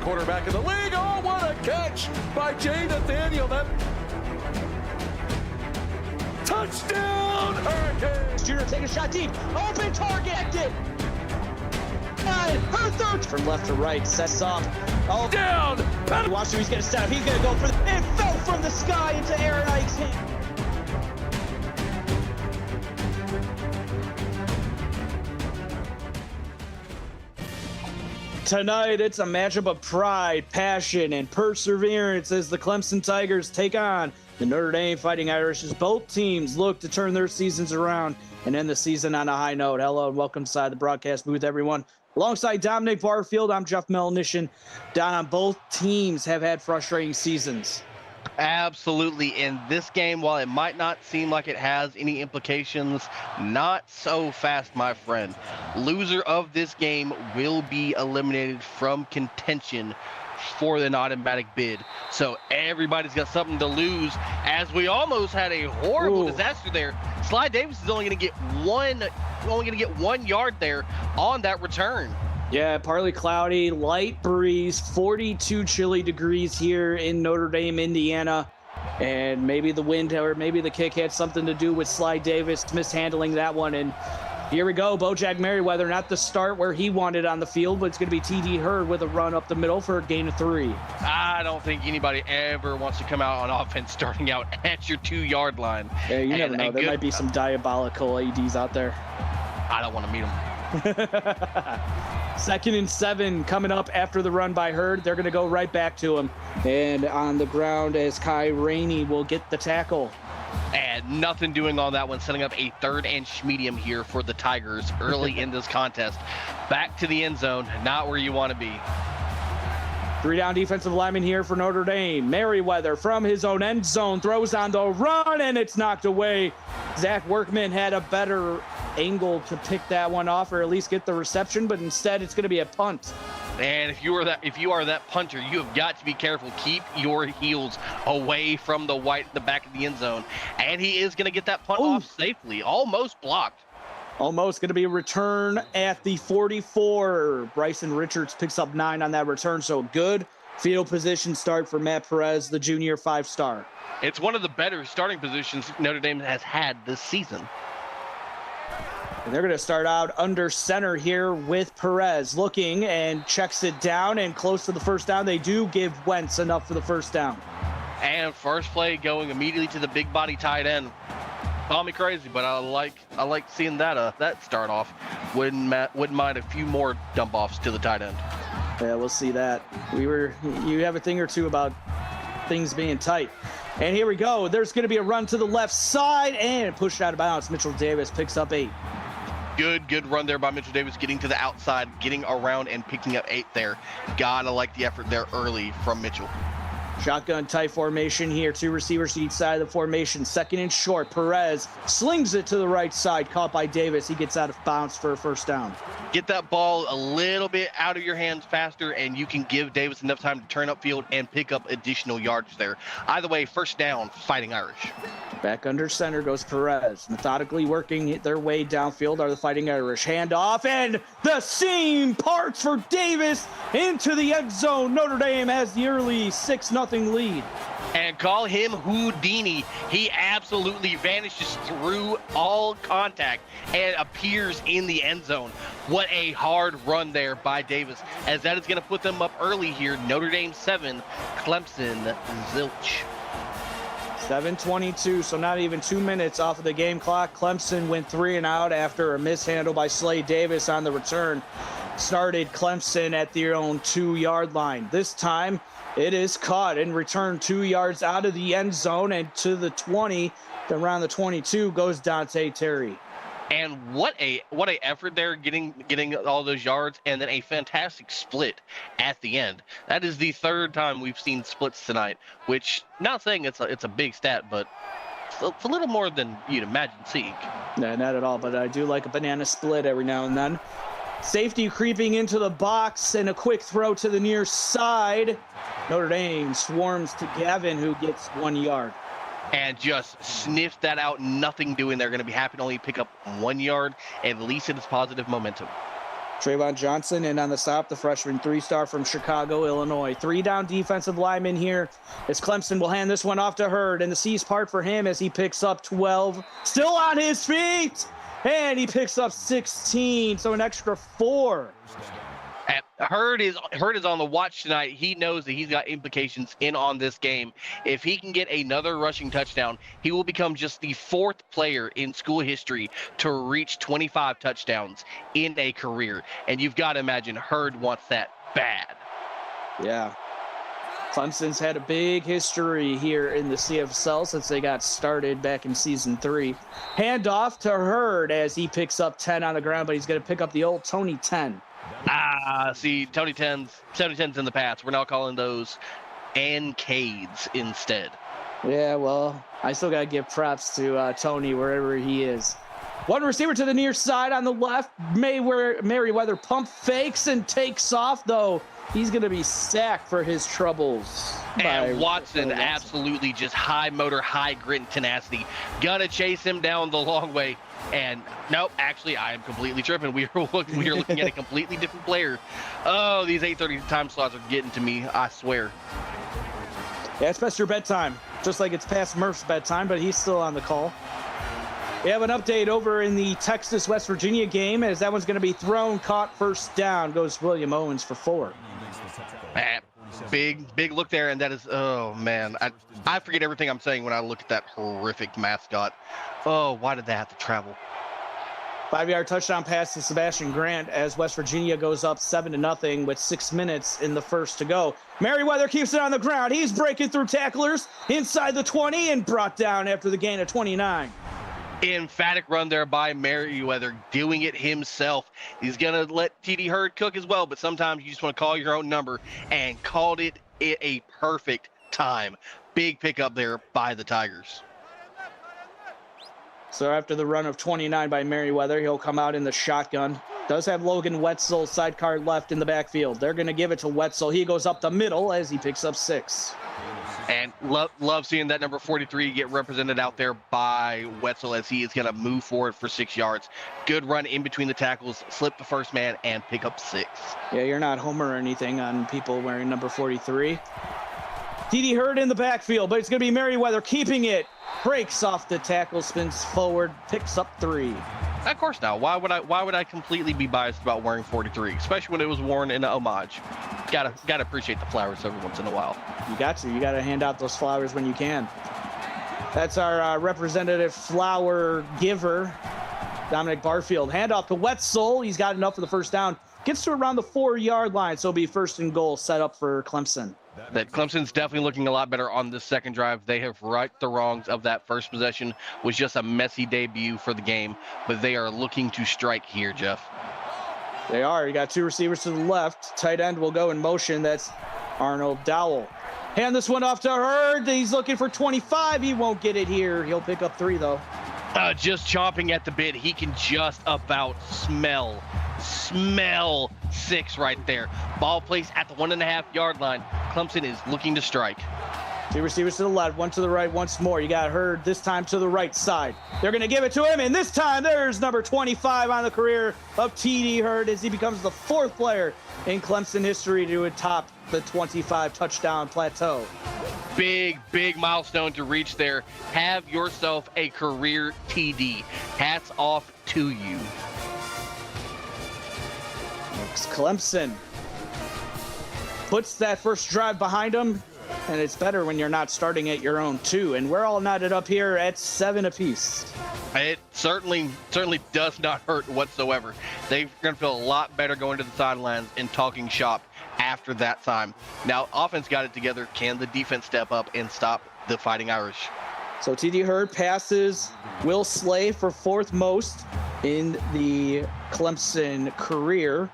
quarterback in the league. Oh, what a catch by Jay Nathaniel. That touchdown, Hurricanes. Junior take a shot deep. Open target. Her third from left to right. Sets up. Oh, down. Watch who he's going to set up. He's going to go for the... It fell from the sky into Aaron Ike's hand. Tonight, it's a matchup of pride, passion, and perseverance as the Clemson Tigers take on the Notre Dame Fighting Irish as both teams look to turn their seasons around and end the season on a high note. Hello and welcome inside the broadcast booth, everyone. Alongside Dominic Barfield, I'm Jeff Melnition. Don, both teams have had frustrating seasons. Absolutely. In this game, while it might not seem like it has any implications, not so fast, my friend. Loser of this game will be eliminated from contention for the automatic bid. So everybody's got something to lose, as we almost had a horrible disaster there. Sly Davis is only going to get 1 yard there on that return. Yeah, partly cloudy, light breeze, 42 chilly degrees here in Notre Dame, Indiana. And maybe the wind or maybe the kick had something to do with Sly Davis mishandling that one. And here we go, Bojack Merriweather, not the start where he wanted on the field, but it's going to be T.D. Hurd with a run up the middle for a gain of 3. I don't think anybody ever wants to come out on offense starting out at your 2-yard line. Yeah, you never know. There might be some diabolical ADs out there. I don't want to meet them. 2nd and 7 coming up after the run by Hurd. They're going to go right back to him. And on the ground as Kai Rainey will get the tackle. And nothing doing on that one, setting up a 3rd and medium here for the Tigers early in this contest. Back to the end zone, not where you want to be. 3-down defensive lineman here for Notre Dame. Merriweather from his own end zone throws on the run, and it's knocked away. Zach Workman had a better angle to pick that one off, or at least get the reception, but instead it's going to be a punt. And if you are that punter, you have got to be careful. Keep your heels away from the back of the end zone. And he is going to get that punt off safely, almost blocked. Almost going to be a return at the 44. Bryson Richards picks up 9 on that return, so good field position start for Matt Perez, the junior 5-star. It's one of the better starting positions Notre Dame has had this season. And they're going to start out under center here with Perez looking and checks it down, and close to the first down. They do give Wentz enough for the first down. And first play going immediately to the big body tight end. Call me crazy, but I like seeing that start off. Wouldn't mind a few more dump offs to the tight end. Yeah, we'll see that. You have a thing or two about things being tight. And here we go. There's going to be a run to the left side and pushed out of bounds. Mitchell Davis picks up 8. Good run there by Mitchell Davis, getting to the outside, getting around and picking up 8 there. Gotta like the effort there early from Mitchell. Shotgun tight formation here. 2 receivers to each side of the formation. 2nd and short. Perez slings it to the right side. Caught by Davis. He gets out of bounds for a first down. Get that ball a little bit out of your hands faster, and you can give Davis enough time to turn upfield and pick up additional yards there. Either way, first down, Fighting Irish. Back under center goes Perez. Methodically working their way downfield are the Fighting Irish. Handoff, and the seam parts for Davis into the end zone. Notre Dame has the early 6-0 lead. And call him Houdini. He absolutely vanishes through all contact and appears in the end zone. What a hard run there by Davis, as that is going to put them up early here. Notre Dame 7, Clemson zilch. 7:22, so not even 2 minutes off of the game clock. Clemson went 3 and out after a mishandle by Slade Davis on the return. Started Clemson at their own 2-yard line. This time it is caught and returned 2 yards out of the end zone, and to the 20, around the 22 goes Dante Terry. And what a effort there, getting all those yards, and then a fantastic split at the end. That is the 3rd time we've seen splits tonight, which, not saying it's a big stat, but it's a little more than you'd imagine seeing. No, not at all, but I do like a banana split every now and then. Safety creeping into the box, and a quick throw to the near side. Notre Dame swarms to Gavin, who gets 1 yard. And just sniffed that out. Nothing doing. They're going to be happy to only pick up 1 yard. At least it is positive momentum. Trayvon Johnson, and on the stop, the freshman 3-star from Chicago, Illinois. 3-down defensive lineman here as Clemson will hand this one off to Hurd, and the seas part for him as he picks up 12. Still on his feet, and he picks up 16, so an extra 4. Hurd is on the watch tonight. He knows that he's got implications in on this game. If he can get another rushing touchdown, he will become just the 4th player in school history to reach 25 touchdowns in a career. And you've got to imagine Hurd wants that bad. Yeah. Clemson's had a big history here in the CFSL since they got started back in season 3. Handoff to Hurd as he picks up 10 on the ground, but he's going to pick up the old Tony 10. See, Tony 10's in the past. We're now calling those Ancades instead. Yeah, well, I still got to give props to Tony wherever he is. One receiver to the near side on the left. Merriweather pump fakes and takes off, though. He's going to be sacked for his troubles. And Watson absolutely just high motor, high grit and tenacity. Gonna chase him down the long way. And nope, actually, I am completely tripping. We are looking at a completely different player. Oh, these 8:30 time slots are getting to me, I swear. Yeah, it's past your bedtime. Just like it's past Murph's bedtime, but he's still on the call. We have an update over in the Texas-West Virginia game as that one's going to be thrown, caught, first down. Goes William Owens for 4. Big look there, and that is, oh, man. I forget everything I'm saying when I look at that horrific mascot. Oh, why did they have to travel? 5-yard touchdown pass to Sebastian Grant as West Virginia goes up 7-0 with 6 minutes in the first to go. Merriweather keeps it on the ground. He's breaking through tacklers inside the 20 and brought down after the gain of 29. Emphatic run there by Merriweather, doing it himself. He's going to let TD Hurd cook as well, but sometimes you just want to call your own number, and called it at a perfect time. Big pickup there by the Tigers. So after the run of 29 by Merriweather, he'll come out in the shotgun. Does have Logan Wetzel sidecar left in the backfield. They're going to give it to Wetzel. He goes up the middle as he picks up 6. And love seeing that number 43 get represented out there by Wetzel as he is going to move forward for 6 yards. Good run in between the tackles, slip the first man, and pick up 6. Yeah, you're not Homer or anything on people wearing number 43. TD Hurd in the backfield, but it's going to be Merriweather keeping it. Breaks off the tackle, spins forward, picks up 3. Of course now. Why would I completely be biased about wearing 43, especially when it was worn in an homage? Gotta appreciate the flowers every once in a while. You got to hand out those flowers when you can. That's our representative flower giver, Dominic Barfield. Handoff to Wetzel. He's got enough for the first down. Gets to around the 4-yard line, so it'll be 1st and goal set up for Clemson. That Clemson's definitely looking a lot better on this second drive. They have righted the wrongs of that first possession. Was just a messy debut for the game, but they are looking to strike here, Jeff. They are. You got 2 receivers to the left. Tight end will go in motion. That's Arnold Dowell. Hand this one off to Hurd. He's looking for 25. He won't get it here. He'll pick up 3, though. Just chomping at the bit. He can just about smell 6 right there. Ball placed at the 1.5-yard line. Clemson is looking to strike. 2 receivers to the left, 1 to the right once more. You got Hurd this time to the right side. They're going to give it to him, and this time there's number 25 on the career of TD Hurd as he becomes the 4th player in Clemson history to atop the 25 touchdown plateau. Big milestone to reach there. Have yourself a career TD. Hats off to you. Clemson puts that first drive behind him, and it's better when you're not starting at your own 2. And we're all knotted up here at 7 apiece. It certainly does not hurt whatsoever. They're going to feel a lot better going to the sidelines and talking shop after that time. Now, offense got it together. Can the defense step up and stop the Fighting Irish? So TD Hurd passes Will Slay for 4th most in the Clemson career.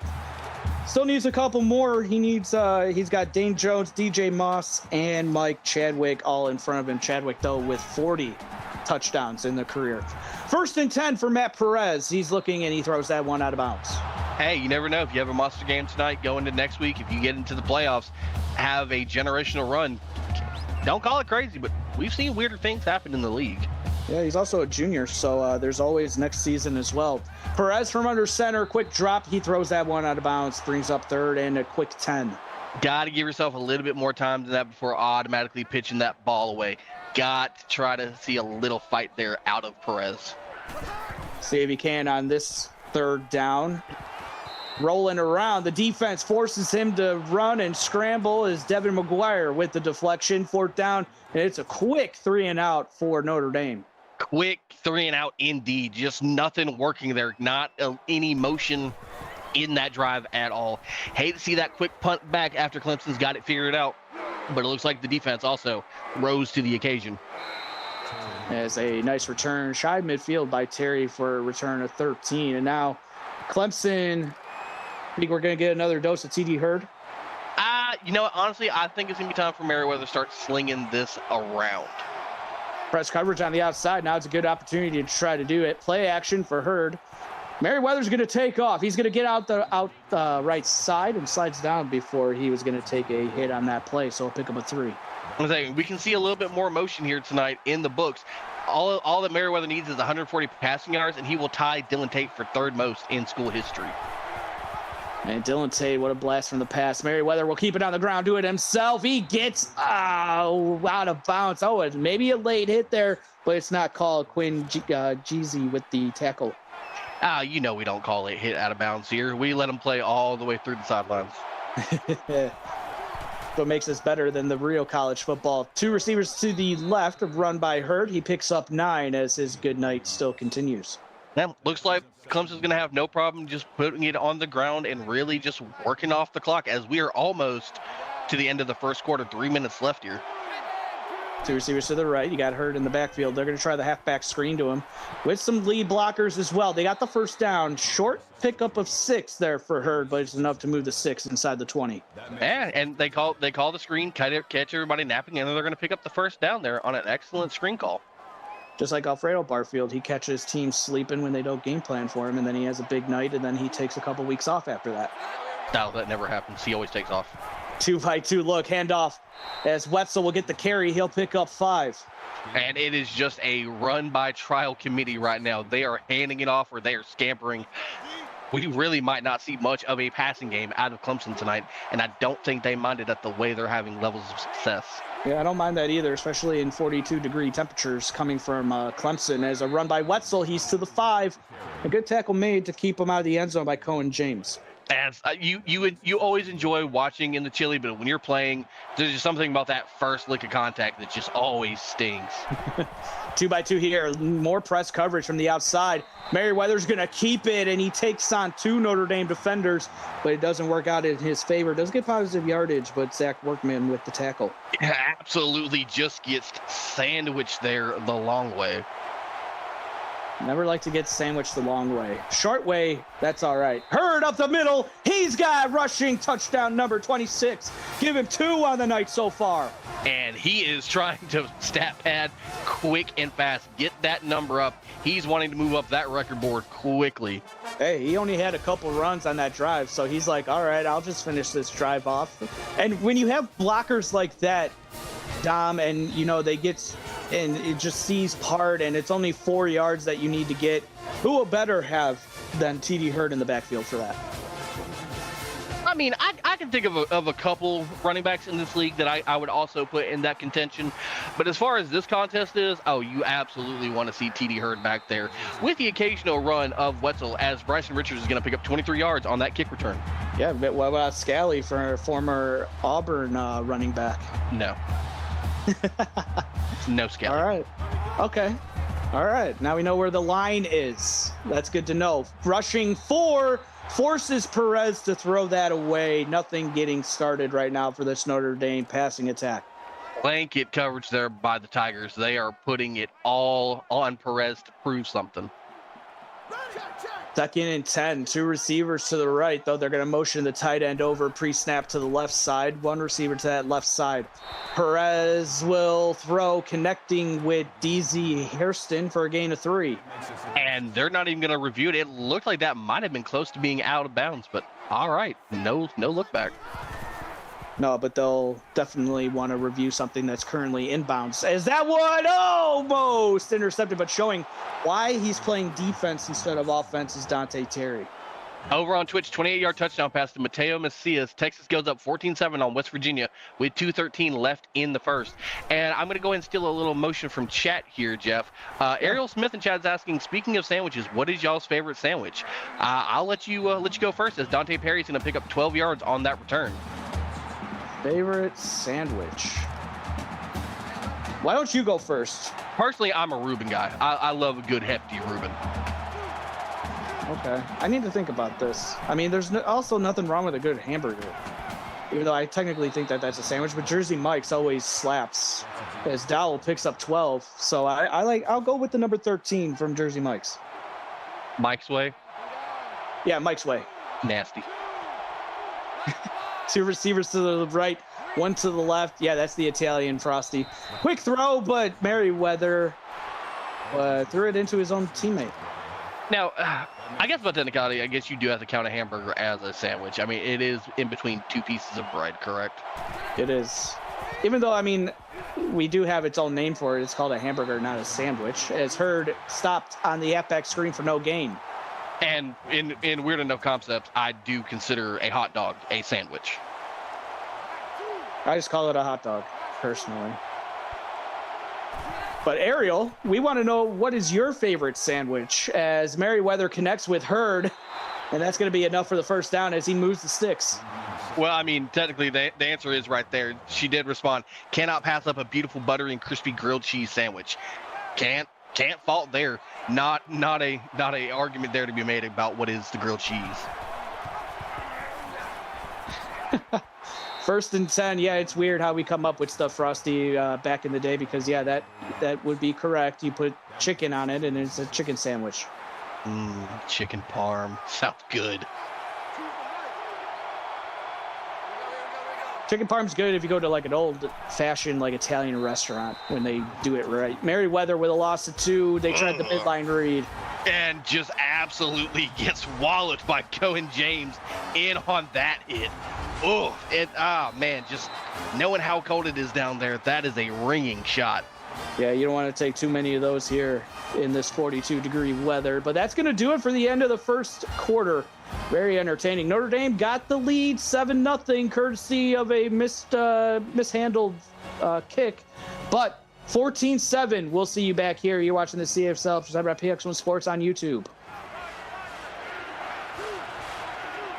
Still needs a couple more. He's got Dane Jones, DJ Moss, and Mike Chadwick all in front of him. Chadwick, though, with 40 touchdowns in the career. 1st and 10 for Matt Perez. He's looking, and he throws that one out of bounds. Hey, you never know. If you have a monster game tonight, go into next week. If you get into the playoffs, have a generational run. Don't call it crazy, but we've seen weirder things happen in the league. Yeah, he's also a junior, so there's always next season as well. Perez from under center, quick drop. He throws that one out of bounds, brings up third and a quick 10. Got to give yourself a little bit more time than that before automatically pitching that ball away. Got to try to see a little fight there out of Perez. See if he can on this third down. Rolling around, the defense forces him to run and scramble as Devin McGuire with the deflection. Fourth down, and it's a quick 3-and-out for Notre Dame. Quick 3-and-out indeed. Just nothing working there. Not any motion in that drive at all. Hate to see that quick punt back after Clemson's got it figured out, but it looks like the defense also rose to the occasion. As a nice return, shy midfield by Terry for a return of 13. And now Clemson, I think we're going to get another dose of TD Hurd. You know what, honestly, I think it's going to be time for Merriweather to start slinging this around. Press coverage on the outside. Now it's a good opportunity to try to do it. Play action for Hurd. Merriweather's going to take off. He's going to get out the right side and slides down before he was going to take a hit on that play. So he'll pick up a 3. I'm saying we can see a little bit more motion here tonight in the books. All that Merriweather needs is 140 passing yards, and he will tie Dylan Tate for third most in school history. And Dylan Tate, what a blast from the pass. Merriweather will keep it on the ground, do it himself. He gets out of bounds. Oh, it's maybe a late hit there, but it's not called. Quinn Jeezy with the tackle. You know we don't call it hit out of bounds here. We let him play all the way through the sidelines. What makes us better than the real college football. 2 receivers to the left, run by Hurd. He picks up 9 as his good night still continues. Now, looks like Clemson's going to have no problem just putting it on the ground and really just working off the clock as we are almost to the end of the first quarter. 3 minutes left here. 2 receivers to the right. You got Hurd in the backfield. They're going to try the halfback screen to him with some lead blockers as well. They got the first down. Short pickup of 6 there for Hurd, but it's enough to move the 6 inside the 20. Yeah, and they call the screen, catch everybody napping, and then they're going to pick up the first down there on an excellent screen call. Just like Alfredo Barfield, he catches teams sleeping when they don't game plan for him, and then he has a big night, and then he takes a couple weeks off after that. No, that never happens. He always takes off. 2-by-2 look, handoff as Wetzel will get the carry. He'll pick up 5. And it is just a run by trial committee right now. They are handing it off or they are scampering. We really might not see much of a passing game out of Clemson tonight, and I don't think they minded at the way they're having levels of success. Yeah, I don't mind that either, especially in 42-degree temperatures coming from Clemson. As a run by Wetzel, he's to the 5. A good tackle made to keep him out of the end zone by Cohen James. And you always enjoy watching in the chili, but when you're playing, there's just something about that first lick of contact that just always stings. 2-by-2 here. More press coverage from the outside. Merriweather's going to keep it, and he takes on 2 Notre Dame defenders, but it doesn't work out in his favor. Does get positive yardage, but Zach Workman with the tackle. Absolutely just gets sandwiched there the long way. Never like to get sandwiched the long way. Short way, that's all right. Hurd up the middle. He's got rushing touchdown number 26. Give him 2 on the night so far. And he is trying to stat pad quick and fast. Get that number up. He's wanting to move up that record board quickly. Hey, he only had a couple runs on that drive, so he's like, all right, I'll just finish this drive off. And when you have blockers like that, Dom, and they get and it just sees part, and it's only 4 yards that you need to get. Who will better have than TD Hurd in the backfield for that? I mean, I can think of a couple running backs in this league that I would also put in that contention. But as far as this contest is, you absolutely want to see TD Hurd back there with the occasional run of Wetzel, as Bryson Richards is going to pick up 23 yards on that kick return. Yeah, but what about Scally for former Auburn running back? No. No Scally. All right. Okay. All right. Now we know where the line is. That's good to know. Rushing 4 forces Perez to throw that away. Nothing getting started right now for this Notre Dame passing attack. Blanket coverage there by the Tigers. They are putting it all on Perez to prove something. 2nd and 10. 2 receivers to the right, though. They're going to motion the tight end over pre-snap to the left side. 1 receiver to that left side. Perez will throw, connecting with DZ Hairston for a gain of 3. And they're not even going to review it. It looked like that might have been close to being out of bounds, but all right. No look back. No, but they'll definitely want to review something that's currently inbounds. Is that one almost intercepted, but showing why he's playing defense instead of offense is Dante Terry. Over on Twitch, 28-yard touchdown pass to Mateo Macias. Texas goes up 14-7 on West Virginia with 2:13 left in the first. And I'm going to go ahead and steal a little motion from chat here, Jeff. Ariel Smith in chat is asking, speaking of sandwiches, what is y'all's favorite sandwich? I'll let you go first, as Dante Perry's going to pick up 12 yards on that return. Favorite sandwich? Why don't you go first? Personally, I'm a Reuben guy. I love a good hefty Reuben. Okay. I need to think about this. I mean, there's also nothing wrong with a good hamburger. Even though I technically think that that's a sandwich, but Jersey Mike's always slaps. As Dowell picks up 12. So I'll go with the number 13 from Jersey Mike's. Mike's Way? Yeah, Mike's Way. Nasty. 2 receivers to the right, 1 to the left. Yeah, that's the Italian Frosty. Quick throw, but Merriweather threw it into his own teammate. Now, I guess by technicality, I guess you do have to count a hamburger as a sandwich. I mean, it is in between 2 pieces of bread, correct? It is. Even though, I mean, we do have its own name for it. It's called a hamburger, not a sandwich. As Hurd stopped on the halfback screen for no gain. And in weird enough concepts, I do consider a hot dog a sandwich. I just call it a hot dog, personally. But Ariel, we want to know, what is your favorite sandwich? As Merriweather connects with Hurd, and that's going to be enough for the first down as he moves the sticks. Well, I mean, technically, the answer is right there. She did respond. Cannot pass up a beautiful buttery and crispy grilled cheese sandwich. Can't fault there. Not a argument there to be made about what is the grilled cheese. First and 10. Yeah, it's weird how we come up with stuff, Frosty, back in the day, because yeah, that would be correct. You put chicken on it, and it's a chicken sandwich. Chicken parm sounds good. Chicken parm's good if you go to like an old-fashioned like Italian restaurant when they do it right. Merriweather with a loss of 2. They tried the midline read. And just absolutely gets walloped by Cohen James in on that hit. Man, just knowing how cold it is down there, that is a ringing shot. Yeah, you don't want to take too many of those here in this 42-degree weather. But that's going to do it for the end of the first quarter. Very entertaining. Notre Dame got the lead 7-0, courtesy of a mishandled kick. But 14-7, we'll see you back here. You're watching the CFSL presented by PX1 Sports on YouTube.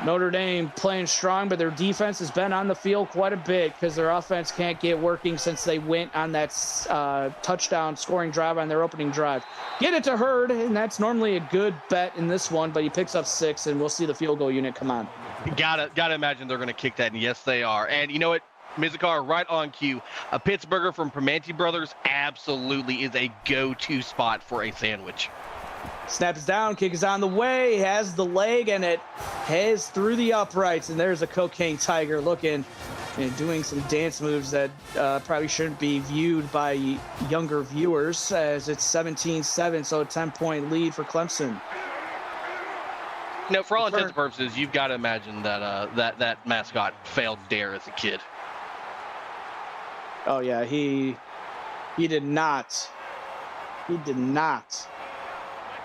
Notre Dame playing strong, but their defense has been on the field quite a bit because their offense can't get working since they went on that touchdown scoring drive on their opening drive. Get it to Hurd, and that's normally a good bet in this one, but he picks up 6, and we'll see the field goal unit come on. Gotta imagine they're going to kick that, and yes, they are. And you know what? Mizikar, right on cue. A Pittsburgher from Primanti Brothers absolutely is a go-to spot for a sandwich. Snap is down, kick is on the way, has the leg, and it heads through the uprights. And there's a Cocaine Tiger looking and doing some dance moves that probably shouldn't be viewed by younger viewers, as it's 17-7, so a 10-point lead for Clemson. No, for all intents and purposes, you've got to imagine that that mascot failed dare as a kid. Oh yeah, he did not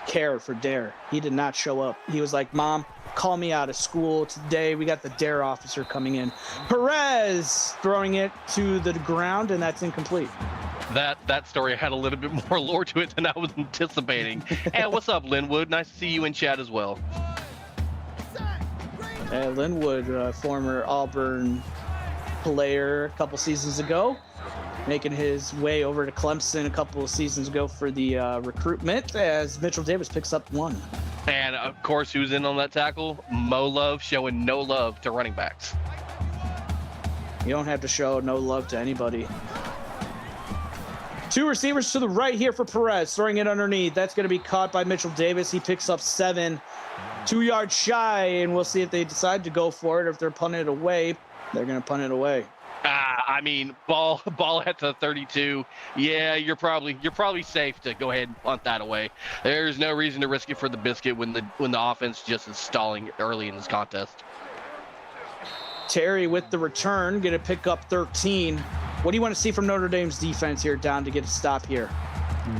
care for dare. He did not show up. He was like, Mom, call me out of school today. We got the dare officer coming in. Perez throwing it to the ground, and that's incomplete. That story had a little bit more lore to it than I was anticipating. And what's up, Linwood? Nice to see you in chat as well. Linwood, former Auburn player a couple seasons ago, making his way over to Clemson a couple of seasons ago for the recruitment, as Mitchell Davis picks up 1. And, of course, who's in on that tackle? Mo Love, showing no love to running backs. You don't have to show no love to anybody. 2 receivers to the right here for Perez, throwing it underneath. That's going to be caught by Mitchell Davis. He picks up 7, 2 yards shy, and we'll see if they decide to go for it. If they're punting it away, they're going to punt it away. I mean, ball at the 32. Yeah, you're probably safe to go ahead and punt that away. There's no reason to risk it for the biscuit when the offense just is stalling early in this contest. Terry with the return, going to pick up 13. What do you want to see from Notre Dame's defense here down to get a stop here?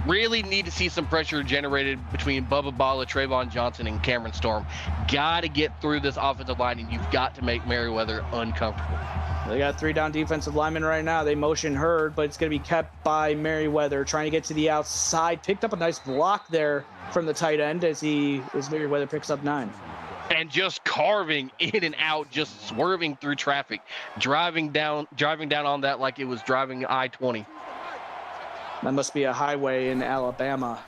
Really need to see some pressure generated between Bubba Bala, Trayvon Johnson, and Cameron Storm. Got to get through this offensive line, and you've got to make Merriweather uncomfortable. They got 3 down defensive linemen right now. They motion Hurd, but it's going to be kept by Merriweather, trying to get to the outside. Picked up a nice block there from the tight end as Merriweather picks up 9. And just carving in and out, just swerving through traffic, driving down on that like it was driving I-20. That must be a highway in Alabama,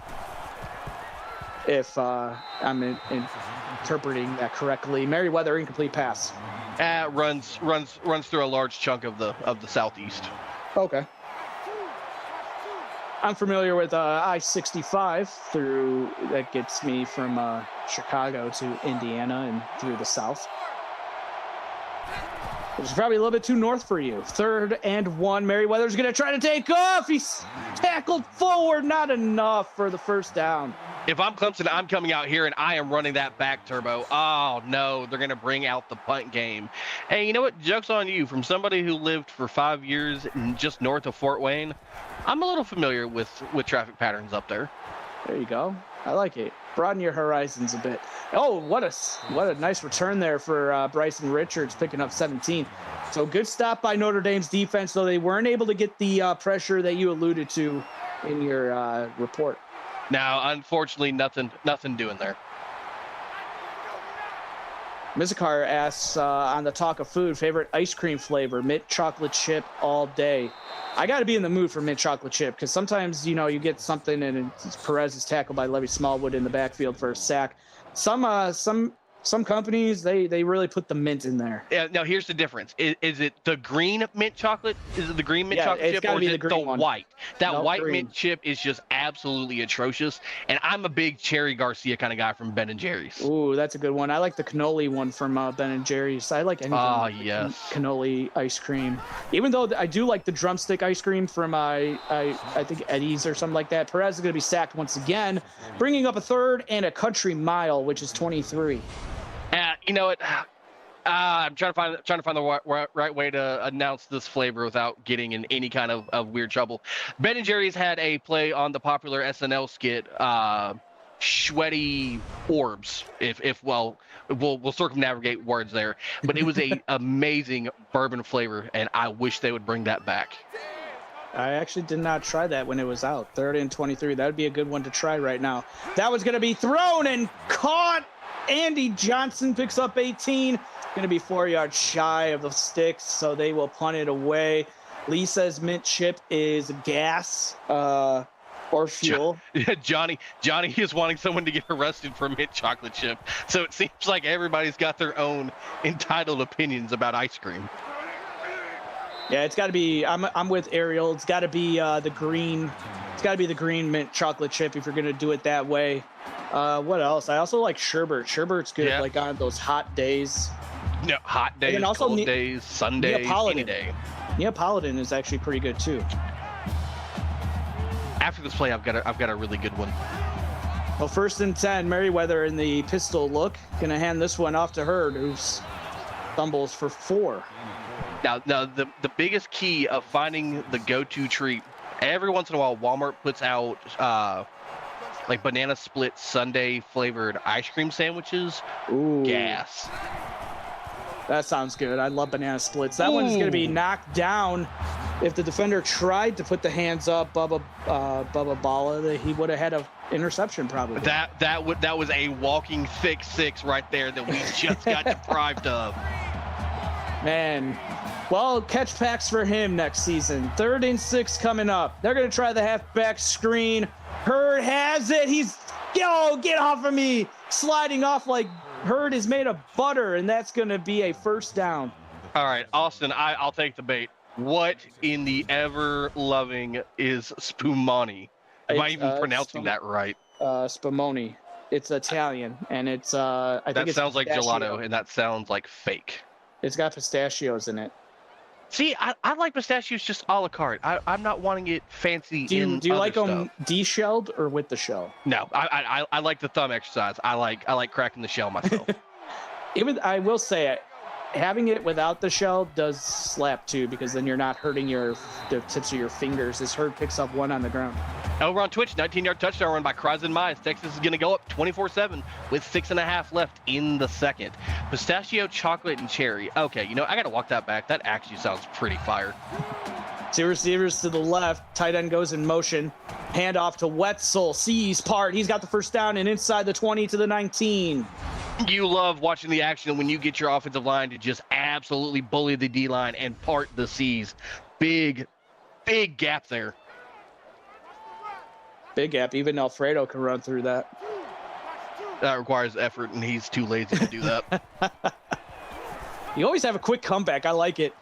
if I'm interpreting that correctly. Merriweather, incomplete pass. Runs through a large chunk of the southeast. Okay. I'm familiar with I-65 that gets me from Chicago to Indiana and through the south. Which is probably a little bit too north for you. 3rd and 1. Merriweather's going to try to take off. He's tackled forward. Not enough for the first down. If I'm Clemson, I'm coming out here and I am running that back, Turbo. Oh, no, they're going to bring out the punt game. Hey, you know what? Joke's on you. From somebody who lived for 5 years just north of Fort Wayne, I'm a little familiar with traffic patterns up there. There you go. I like it. Broaden your horizons a bit. Oh, what a nice return there for Bryson Richards, picking up 17. So good stop by Notre Dame's defense, though they weren't able to get the pressure that you alluded to in your report. Now, unfortunately, nothing doing there. Mizikar asks on the talk of food, favorite ice cream flavor, mint chocolate chip all day. I got to be in the mood for mint chocolate chip because sometimes, you get something and Perez is tackled by Levy Smallwood in the backfield for a sack. Some companies, they really put the mint in there. Yeah. Now, here's the difference. Is it the green mint chocolate? Is it the green mint chocolate chip, or is it the white? That white green mint chip is just absolutely atrocious. And I'm a big Cherry Garcia kind of guy from Ben & Jerry's. Ooh, that's a good one. I like the cannoli one from Ben & Jerry's. I like anything yes. Cannoli ice cream. Even though I do like the drumstick ice cream from I think Eddie's or something like that. Perez is going to be sacked once again, bringing up a 3rd and a country mile, which is 23. You know what? I'm trying to find the right way to announce this flavor without getting in any kind of weird trouble. Ben & Jerry's had a play on the popular SNL skit, Sweaty Orbs. We'll circumnavigate words there, but it was a amazing bourbon flavor, and I wish they would bring that back. I actually did not try that when it was out. 3rd and 23. That would be a good one to try right now. That was going to be thrown and caught. Andy Johnson picks up 18. Going to be 4 yards shy of the sticks, so they will punt it away. Lee says mint chip is gas or fuel. Johnny is wanting someone to get arrested for mint chocolate chip. So it seems like everybody's got their own entitled opinions about ice cream. Yeah, it's got to be. I'm with Ariel. It's got to be the green. It's got to be the green mint chocolate chip if you're going to do it that way. What else? I also like sherbet. Sherbet's good, like on those hot days. No, hot days, also cold days, Sundays, any day. Neapolitan is actually pretty good too. After this play, I've got a really good one. Well, 1st and 10, Merriweather in the pistol look. Gonna hand this one off to Hurd, who stumbles for 4. Now the biggest key of finding the go-to treat. Every once in a while, Walmart puts out like banana split sundae flavored ice cream sandwiches. Ooh. Gas. That sounds good. I love banana splits. That one's going to be knocked down. If the defender tried to put the hands up, Bubba Bala, he would have had an interception probably. That was a walking thick 6 right there that we just got deprived of. Man, well, catch packs for him next season. 3rd and 6 coming up. They're going to try the halfback screen. Hurd has it. Get off of me. Sliding off like Hurd is made of butter, and that's going to be a 1st down. All right, Austin, I'll take the bait. What in the ever-loving is spumoni? Am I even pronouncing that right? Spumoni. It's Italian, and it's I think that it's sounds like pistachio. gelato, and that sounds like fake. It's got pistachios in it. See, I like pistachios just a la carte. I'm not wanting it fancy. Do you like them de-shelled or with the shell? No, I like the thumb exercise. I like cracking the shell myself. I will say, having it without the shell does slap too, because then you're not hurting the tips of your fingers. This herd picks up 1 on the ground. Over on Twitch, 19-yard touchdown run by Kryzen Mize. Texas is going to go up 24-7 with 6.5 left in the second. Pistachio, chocolate, and cherry. Okay, I got to walk that back. That actually sounds pretty fire. 2 receivers to the left. Tight end goes in motion. Handoff to Wetzel. Sees part. He's got the first down and inside the 20 to the 19. You love watching the action when you get your offensive line to just absolutely bully the D-line and part the C's. Big gap there. Big gap. Even Alfredo can run through that. That requires effort, and he's too lazy to do that. You always have a quick comeback. I like it.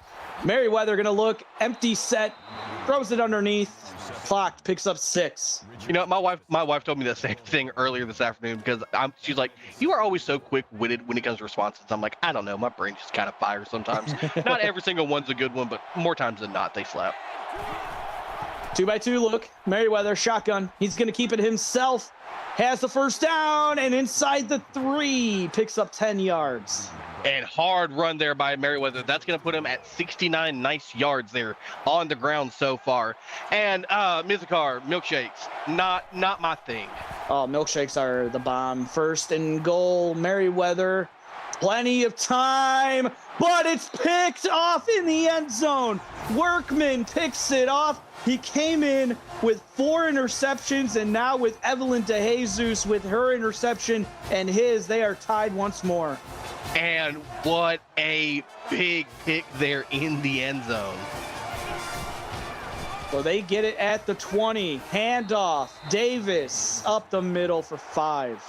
Merriweather going to look. Empty set. Throws it underneath. Clocked. Picks up 6. My wife told me the same thing earlier this afternoon because she's like, you are always so quick-witted when it comes to responses. I'm like, I don't know. My brain just kind of fires sometimes. Not every single one's a good one, but more times than not, they slap. 2-by-2 look. Merriweather, shotgun. He's going to keep it himself. Has the first down, and inside the 3. Picks up 10 yards. And hard run there by Merriweather. That's going to put him at 69 nice yards there on the ground so far. And Mizikar, milkshakes, not my thing. Oh, milkshakes are the bomb. 1st and goal, Merriweather. Plenty of time, but it's picked off in the end zone. Workman picks it off. He came in with 4 interceptions, and now with Evelyn DeJesus with her interception and they are tied once more. And what a big pick there in the end zone. So they get it at the 20. Handoff. Davis up the middle for 5.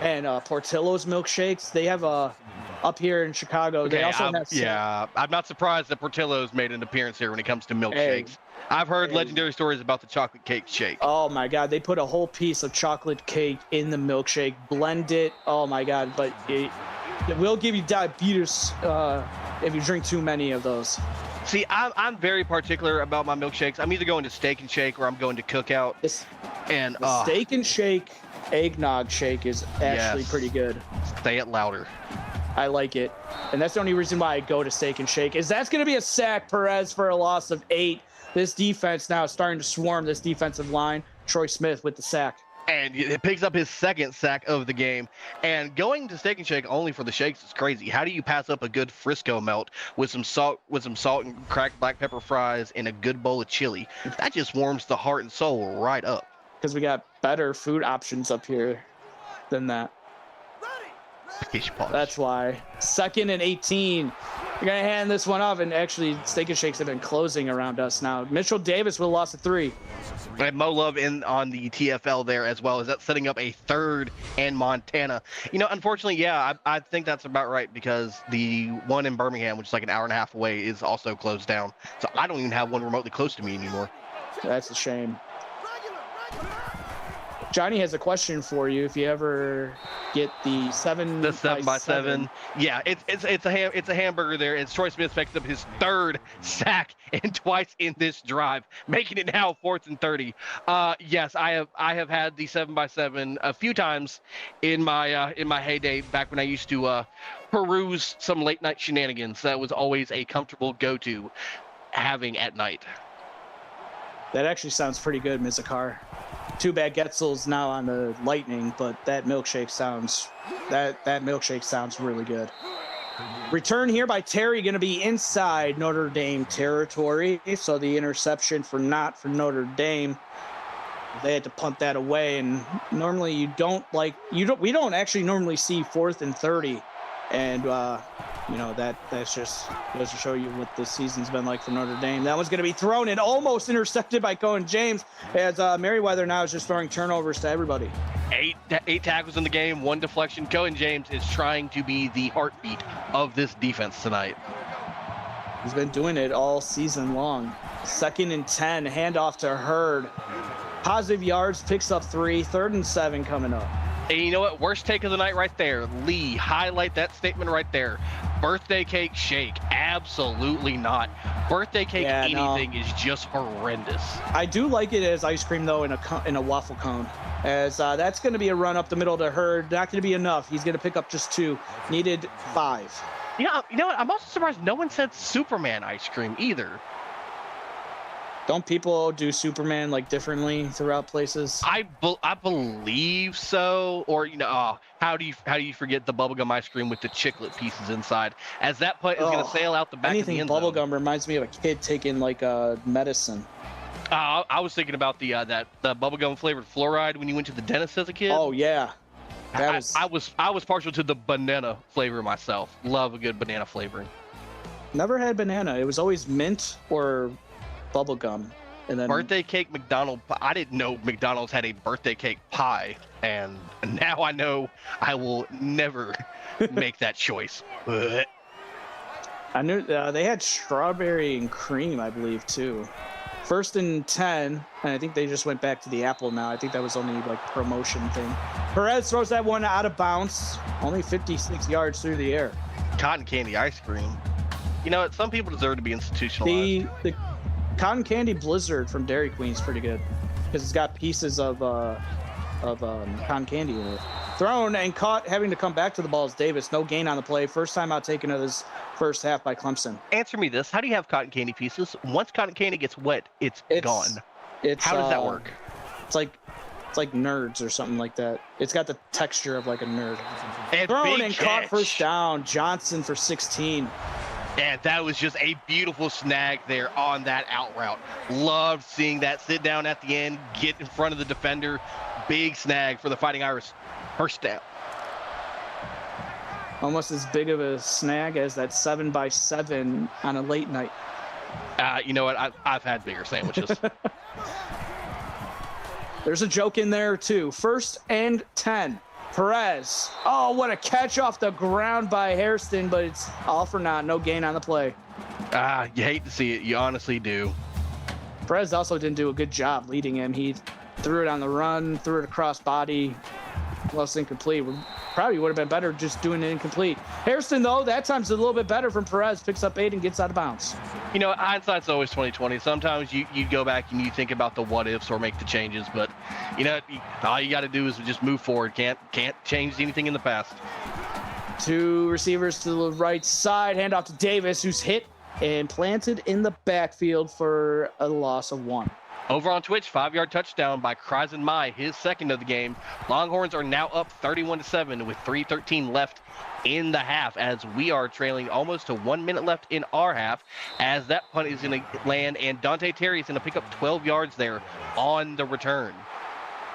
And Portillo's milkshakes, they have up here in Chicago. Okay, they also have I'm not surprised that Portillo's made an appearance here when it comes to milkshakes. I've heard legendary stories about the chocolate cake shake. Oh my God, they put a whole piece of chocolate cake in the milkshake, blend it. Oh my God, but it will give you diabetes if you drink too many of those. See, I'm very particular about my milkshakes. I'm either going to Steak and Shake or I'm going to Cookout. The Steak and Shake eggnog shake is actually pretty good. Say it louder. I like it. And that's the only reason why I go to Steak and Shake is that's going to be a sack, Perez, for a loss of 8. This defense now is starting to swarm this defensive line. Troy Smith with the sack. And it picks up his 2nd sack of the game. And going to Steak and Shake only for the shakes is crazy. How do you pass up a good Frisco melt with some salt and cracked black pepper fries and a good bowl of chili? That just warms the heart and soul right up. Because we got better food options up here than that. That's why. 2nd and 18. We're going to hand this one off. And actually, Steak and Shakes have been closing around us now. Mitchell Davis with a loss of 3. And Mo Love in on the TFL there as well. Is that setting up a 3rd and Montana? Unfortunately, I think that's about right because the one in Birmingham, which is like an hour and a half away, is also closed down. So I don't even have one remotely close to me anymore. That's a shame. Johnny has a question for you. If you ever get the 7x7. Yeah, it's a hamburger there. It's Troy Smith picks up his 3rd sack and twice in this drive, making it now 4th and 30. Yes, I have had the 7x7 a few times in my heyday back when I used to peruse some late night shenanigans. That was always a comfortable go-to having at night. That actually sounds pretty good, Mizikar. Too bad Getzel's now on the Lightning, but that milkshake sounds really good. Return here by Terry, going to be inside Notre Dame territory. So the interception for Notre Dame. They had to punt that away, and normally we don't actually normally see 4th and 30, and that's just goes to show you what this season's been like for Notre Dame. That one's going to be thrown and almost intercepted by Cohen James, as Merriweather now is just throwing turnovers to everybody. 8 tackles in the game, 1 deflection. Cohen James is trying to be the heartbeat of this defense tonight. He's been doing it all season long. 2nd and 10, handoff to Hurd. Positive yards, picks up 3, 3rd and 7 coming up. And you know what? Worst take of the night right there. Lee, highlight that statement right there. Birthday cake shake. Absolutely not. Birthday cake anything is just horrendous. I do like it as ice cream, though, in a waffle cone. As that's going to be a run up the middle to Hurd. Not going to be enough. He's going to pick up just 2. Needed 5. Yeah, you know what? I'm also surprised no one said Superman ice cream either. Don't people do Superman like differently throughout places? I believe so. Or how do you forget the bubblegum ice cream with the chiclet pieces inside? As that putt is going to sail out the back of the end zone. Anything bubblegum reminds me of a kid taking like a medicine. I was thinking about the bubblegum flavored fluoride when you went to the dentist as a kid. Oh yeah, I was partial to the banana flavor myself. Love a good banana flavoring. Never had banana. It was always mint or bubblegum. And then birthday cake McDonald's. I didn't know McDonald's had a birthday cake pie, and now I know I will never make that choice. I knew they had strawberry and cream, I believe, too. 1st and 10, and I think they just went back to the apple now. I think that was only like promotion thing. Perez throws that one out of bounds, only 56 yards through the air. Cotton candy ice cream. You know what? Some people deserve to be institutionalized. The cotton candy blizzard from Dairy Queen is pretty good because it's got pieces of cotton candy in it. Thrown and caught, having to come back to the ball is Davis. No gain on the play. First time out taken of this first half by Clemson. Answer me this: how do you have cotton candy pieces? Once cotton candy gets wet, it's gone. How does that work? It's like Nerds or something like that. It's got the texture of like a nerd. And thrown and caught first down. Johnson for 16. And that was just a beautiful snag there on that out route. Loved seeing that sit down at the end, get in front of the defender. Big snag for the Fighting Irish. First down. Almost as big of a snag as that 7x7 on a late night. You know what? I've had bigger sandwiches. There's a joke in there too. 1st and 10. Perez. Oh, what a catch off the ground by Hairston, but it's all for naught. No gain on the play. You hate to see it. You honestly do. Perez also didn't do a good job leading him. He threw it on the run, threw it across body. Close incomplete. Probably would have been better just doing it incomplete. Hairston, though, that time's a little bit better from Perez. Picks up 8 and gets out of bounds. You know, hindsight's always 20/20. Sometimes you go back and you think about the what ifs or make the changes, but you know, all you got to do is just move forward. Can't change anything in the past. 2 receivers to the right side. Hand off to Davis, who's hit and planted in the backfield for a loss of 1. Over on Twitch, 5-yard touchdown by Kryzen Mai, his second of the game. Longhorns are now up 31-7 with 3:13 left in the half as we are trailing almost to 1 minute left in our half as that punt is going to land and Dante Terry is going to pick up 12 yards there on the return.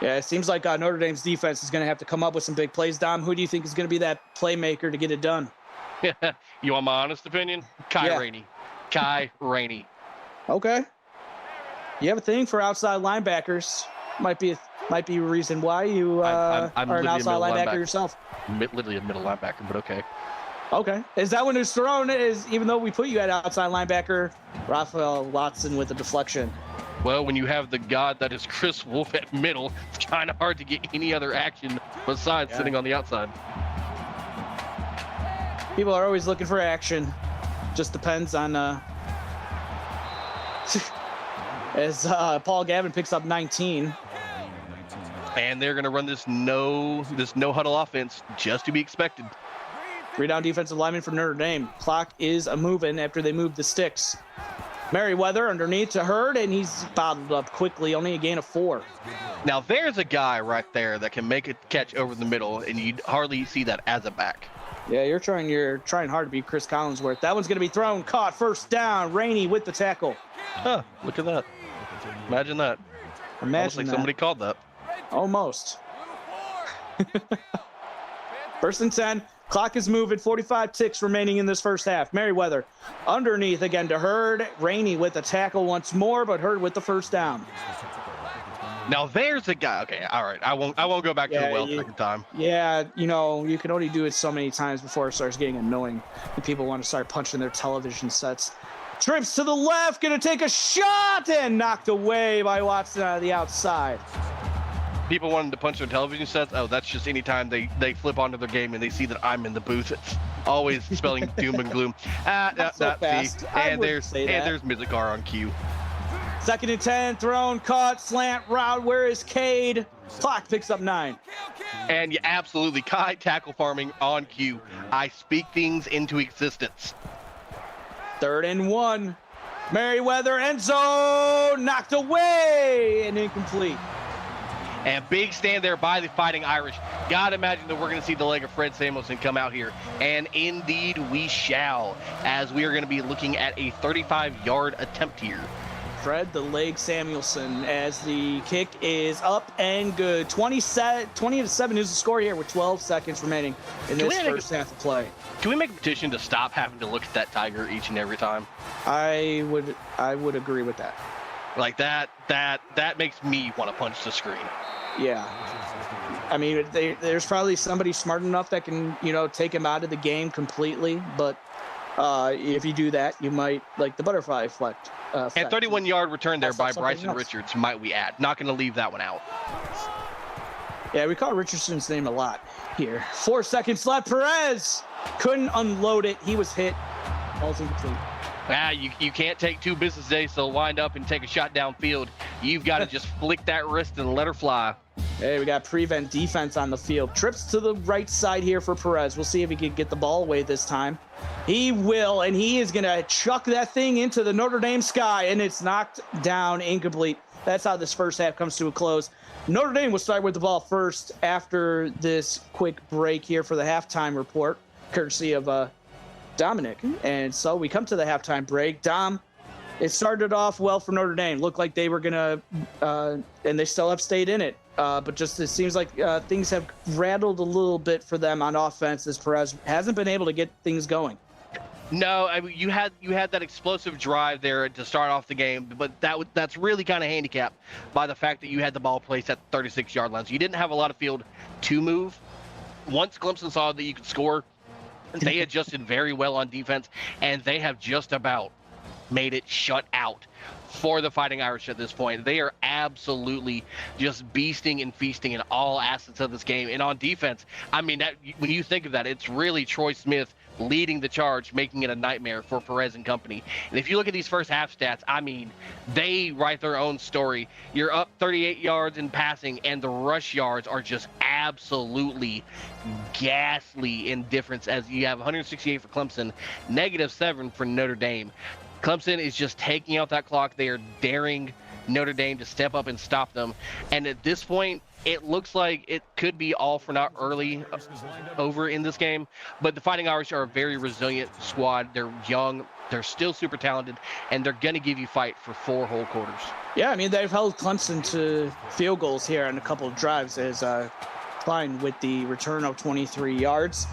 Yeah, it seems like Notre Dame's defense is going to have to come up with some big plays. Dom, who do you think is going to be that playmaker to get it done? You want my honest opinion? Kai Rainey. Kai Rainey. Okay. You have a thing for outside linebackers. Might be a reason why you I'm are an outside linebacker yourself. Literally a middle linebacker, but okay. Okay. Is that one who's thrown? Even though we put you at outside linebacker, Raphael Watson with the deflection. Well, when you have the god that is Chris Wolf at middle, it's kind of hard to get any other action besides sitting on the outside. People are always looking for action. Just depends on as Paul Gavin picks up 19. And they're going to run this no huddle offense, just to be expected. 3-down defensive lineman for Notre Dame. Clock is moving after they move the sticks. Merriweather underneath to Hurd, and he's bottled up quickly, only a gain of 4. Now there's a guy right there that can make a catch over the middle, and you'd hardly see that as a back. Yeah, you're trying hard to be Chris Collinsworth. That one's going to be thrown, caught, first down. Rainey with the tackle. Huh, look at that. Imagine that. Almost like somebody called that. Almost. 1st and 10. Clock is moving. 45 ticks remaining in this first half. Merriweather underneath again to Hurd. Rainey with the tackle once more, but Hurd with the first down. Now there's a guy. Okay, all right. I won't go back to the well second time. Yeah, you know, you can only do it so many times before it starts getting annoying. And people want to start punching their television sets. Trips to the left, gonna take a shot and knocked away by Watson out of the outside. People wanting to punch their television sets. Oh, that's just anytime they flip onto their game and they see that I'm in the booth. It's always spelling doom and gloom. Not so fast. And there's Mizikar on cue. 2nd and 10, thrown, caught, slant route. Where is Cade? Clock picks up 9. And you absolutely, Kai, tackle farming on cue. I speak things into existence. 3rd and 1. Merriweather, end zone, knocked away and incomplete. And big stand there by the Fighting Irish. Gotta imagine that we're going to see the leg of Fred Samuelson come out here. And indeed we shall, as we are going to be looking at a 35-yard attempt here. Fred the Leg Samuelson, as the kick is up and good. 20-7 is the score here with 12 seconds remaining in this first half of play. Can we make a petition to stop having to look at that Tiger each and every time? I would agree with that. Like that makes me want to punch the screen. Yeah. I mean, there's probably somebody smart enough that can, take him out of the game completely. But if you do that, you might, like the butterfly effect. And 31-yard return there by Bryson Richards, might we add. Not going to leave that one out. Yeah, we call Richardson's name a lot here. 4 seconds left. Perez couldn't unload it. He was hit. Ball's incomplete. You can't take 2 business days to wind up and take a shot downfield. You've got to just flick that wrist and let her fly. Hey, we got prevent defense on the field. Trips to the right side here for Perez. We'll see if he can get the ball away this time. He will, and he is going to chuck that thing into the Notre Dame sky, and it's knocked down, incomplete. That's how this first half comes to a close. Notre Dame will start with the ball first after this quick break here for the halftime report, courtesy of Dominic. And so we come to the halftime break. Dom, it started off well for Notre Dame. Looked like they were going to, and they still have stayed in it. But just it seems like things have rattled a little bit for them on offense as Perez hasn't been able to get things going. No, I mean, you had that explosive drive there to start off the game, but that's really kind of handicapped by the fact that you had the ball placed at the 36-yard line. So you didn't have a lot of field to move. Once Clemson saw that you could score, they adjusted very well on defense, and they have just about made it shut out for the Fighting Irish at this point. They are absolutely just beasting and feasting in all assets of this game. And on defense, I mean, when you think of that, it's really Troy Smith leading the charge, making it a nightmare for Perez and company. And if you look at these first half stats, I mean, they write their own story. You're up 38 yards in passing, and the rush yards are just absolutely ghastly in difference, as you have 168 for Clemson, -7 for Notre Dame. Clemson is just taking out that clock. They are daring Notre Dame to step up and stop them. And at this point, it looks like it could be all for naught early over in this game. But the Fighting Irish are a very resilient squad. They're young. They're still super talented. And they're going to give you fight for 4 whole quarters. Yeah, I mean, they've held Clemson to field goals here on a couple of drives as Klein with the return of 23 yards.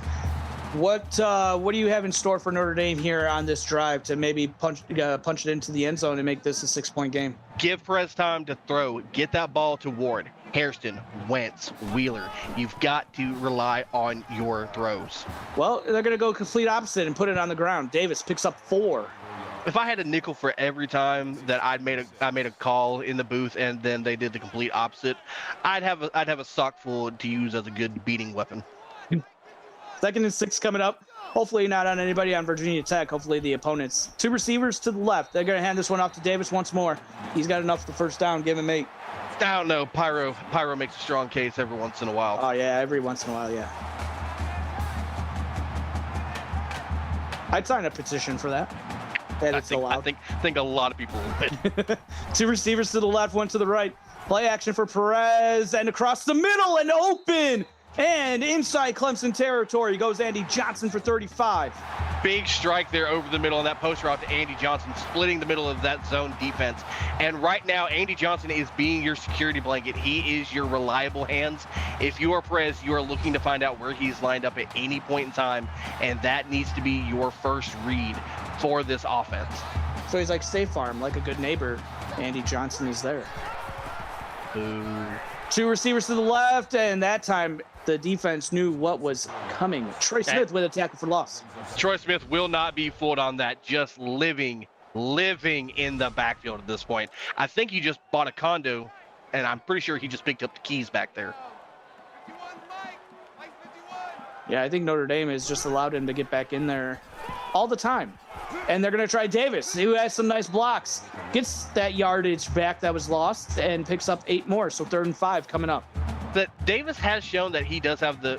What do you have in store for Notre Dame here on this drive to maybe punch it into the end zone and make this a 6-point game? Give Perez time to throw. Get that ball to Ward, Hairston, Wentz, Wheeler. You've got to rely on your throws. Well, they're going to go complete opposite and put it on the ground. Davis picks up 4. If I had a nickel for every time that I made a call in the booth and then they did the complete opposite, I'd have a sock full to use as a good beating weapon. 2nd and 6 coming up. Hopefully not on anybody on Virginia Tech. Hopefully the opponents. 2 receivers to the left. They're going to hand this one off to Davis once more. He's got enough for the first down. Give him 8. I don't know. Pyro makes a strong case every once in a while. Oh, yeah. Every once in a while, yeah. I'd sign a petition for that. I think a lot of people would. 2 receivers to the left, 1 to the right. Play action for Perez and across the middle and open. And inside Clemson territory goes Andy Johnson for 35. Big strike there over the middle on that post route to Andy Johnson, splitting the middle of that zone defense. And right now, Andy Johnson is being your security blanket. He is your reliable hands. If you are Perez, you are looking to find out where he's lined up at any point in time, and that needs to be your first read for this offense. So he's like State Farm, like a good neighbor. Andy Johnson is there. Ooh. 2 receivers to the left, and that time the defense knew what was coming. Troy Smith with a tackle for loss. Troy Smith will not be fooled on that. Just living in the backfield at this point. I think he just bought a condo, and I'm pretty sure he just picked up the keys back there. Yeah, I think Notre Dame has just allowed him to get back in there all the time. And they're going to try Davis, who has some nice blocks. Gets that yardage back that was lost and picks up 8 more. So 3rd and 5 coming up. that Davis has shown that he does have the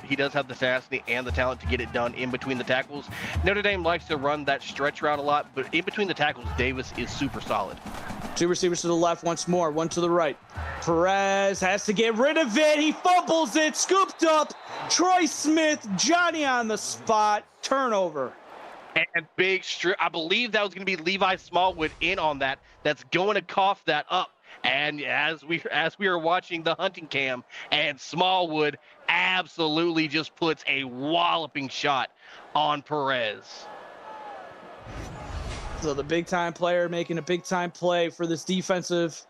tenacity and the talent to get it done in between the tackles. Notre Dame likes to run that stretch route a lot, but in between the tackles, Davis is super solid. Two receivers to the left once more, one to the right. Perez has to get rid of it. He fumbles it, scooped up. Troy Smith, Johnny on the spot, turnover. And big strip. I believe that was going to be Levi Smallwood in on that. That's going to cough that up. And as we are watching the hunting cam, and Smallwood absolutely just puts a walloping shot on Perez. So the big-time player making a big-time play for this defensive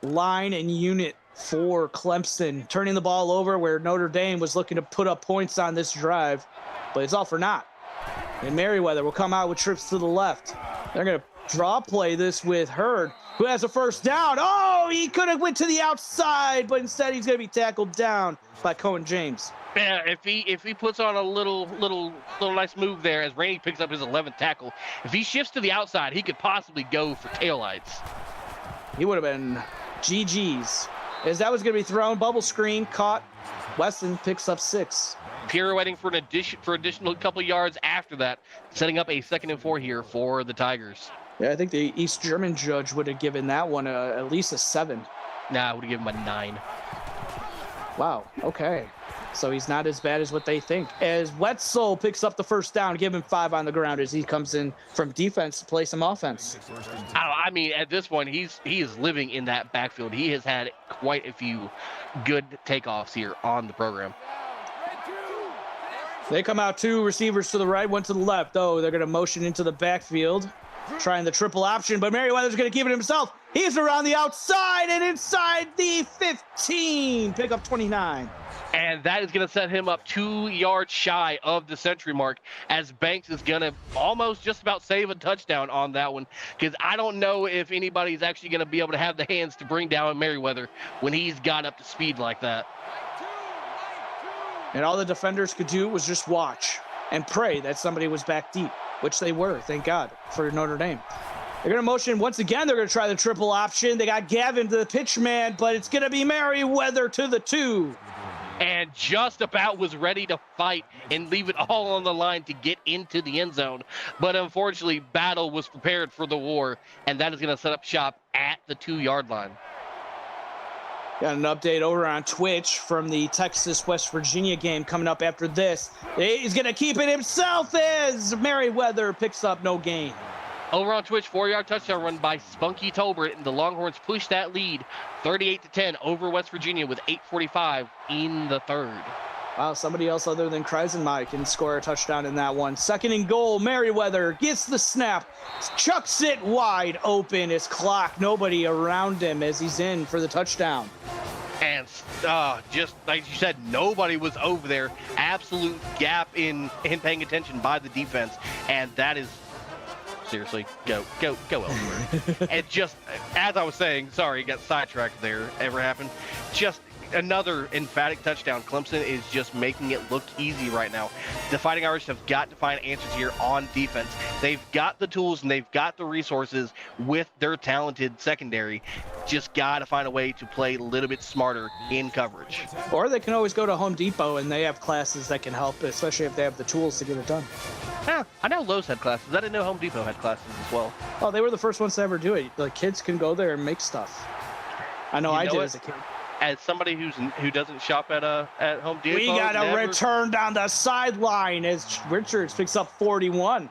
line and unit for Clemson, turning the ball over where Notre Dame was looking to put up points on this drive, but it's all for naught. And Merriweather will come out with trips to the left. They're going to draw play this with Hurd, who has a first down. Oh, he could have went to the outside, but instead he's going to be tackled down by Cohen James. Yeah, if he puts on a little nice move there as Rainey picks up his 11th tackle, if he shifts to the outside, he could possibly go for taillights. He would have been GG's. As that was going to be thrown, bubble screen, caught. Weston picks up 6. Pirouetting for additional couple yards after that, setting up a 2nd and 4 here for the Tigers. Yeah, I think the East German judge would have given that one at least a 7. Nah, I would have given him a 9. Wow, okay. So he's not as bad as what they think. As Wetzel picks up the first down, give him 5 on the ground as he comes in from defense to play some offense. I mean, at this point, he is living in that backfield. He has had quite a few good takeoffs here on the program. They come out 2 receivers to the right, 1 to the left. Oh, they're going to motion into the backfield, trying the triple option, but Merriweather's going to keep it himself. He's around the outside and inside the 15. Pick up 29. And that is going to set him up 2 yards shy of the century mark, as Banks is going to almost just about save a touchdown on that one, because I don't know if anybody's actually going to be able to have the hands to bring down Merriweather when he's got up to speed like that. And all the defenders could do was just watch and pray that somebody was back deep, which they were, thank God, for Notre Dame. They're going to motion once again. They're going to try the triple option. They got Gavin to the pitch man, but it's going to be Merriweather to the 2. And just about was ready to fight and leave it all on the line to get into the end zone. But unfortunately, Battle was prepared for the war, and that is going to set up shop at the 2-yard line. Got an update over on Twitch from the Texas-West Virginia game coming up after this. He's going to keep it himself as Merriweather picks up no gain. Over on Twitch, 4-yard touchdown run by Spunky Tolbert, and the Longhorns push that lead 38-10 over West Virginia with 8:45 in the 3rd. Wow, somebody else other than Kreisenmeier can score a touchdown in that one. 2nd and goal, Merriweather gets the snap, chucks it wide open. His clock, nobody around him as he's in for the touchdown. And just like you said, nobody was over there. Absolute gap in paying attention by the defense, and that is seriously go elsewhere. And just as I was saying, sorry, got sidetracked there. Ever happened? Just another emphatic touchdown. Clemson is just making it look easy right now. The Fighting Irish have got to find answers here on defense. They've got the tools and they've got the resources with their talented secondary. Just got to find a way to play a little bit smarter in coverage. Or they can always go to Home Depot and they have classes that can help, especially if they have the tools to get it done. Yeah, I know Lowe's had classes. I didn't know Home Depot had classes as well. Oh, they were the first ones to ever do it. The kids can go there and make stuff. I know I did as a kid. As somebody who doesn't shop at Home Depot, we got a return down the sideline as Richards picks up 41.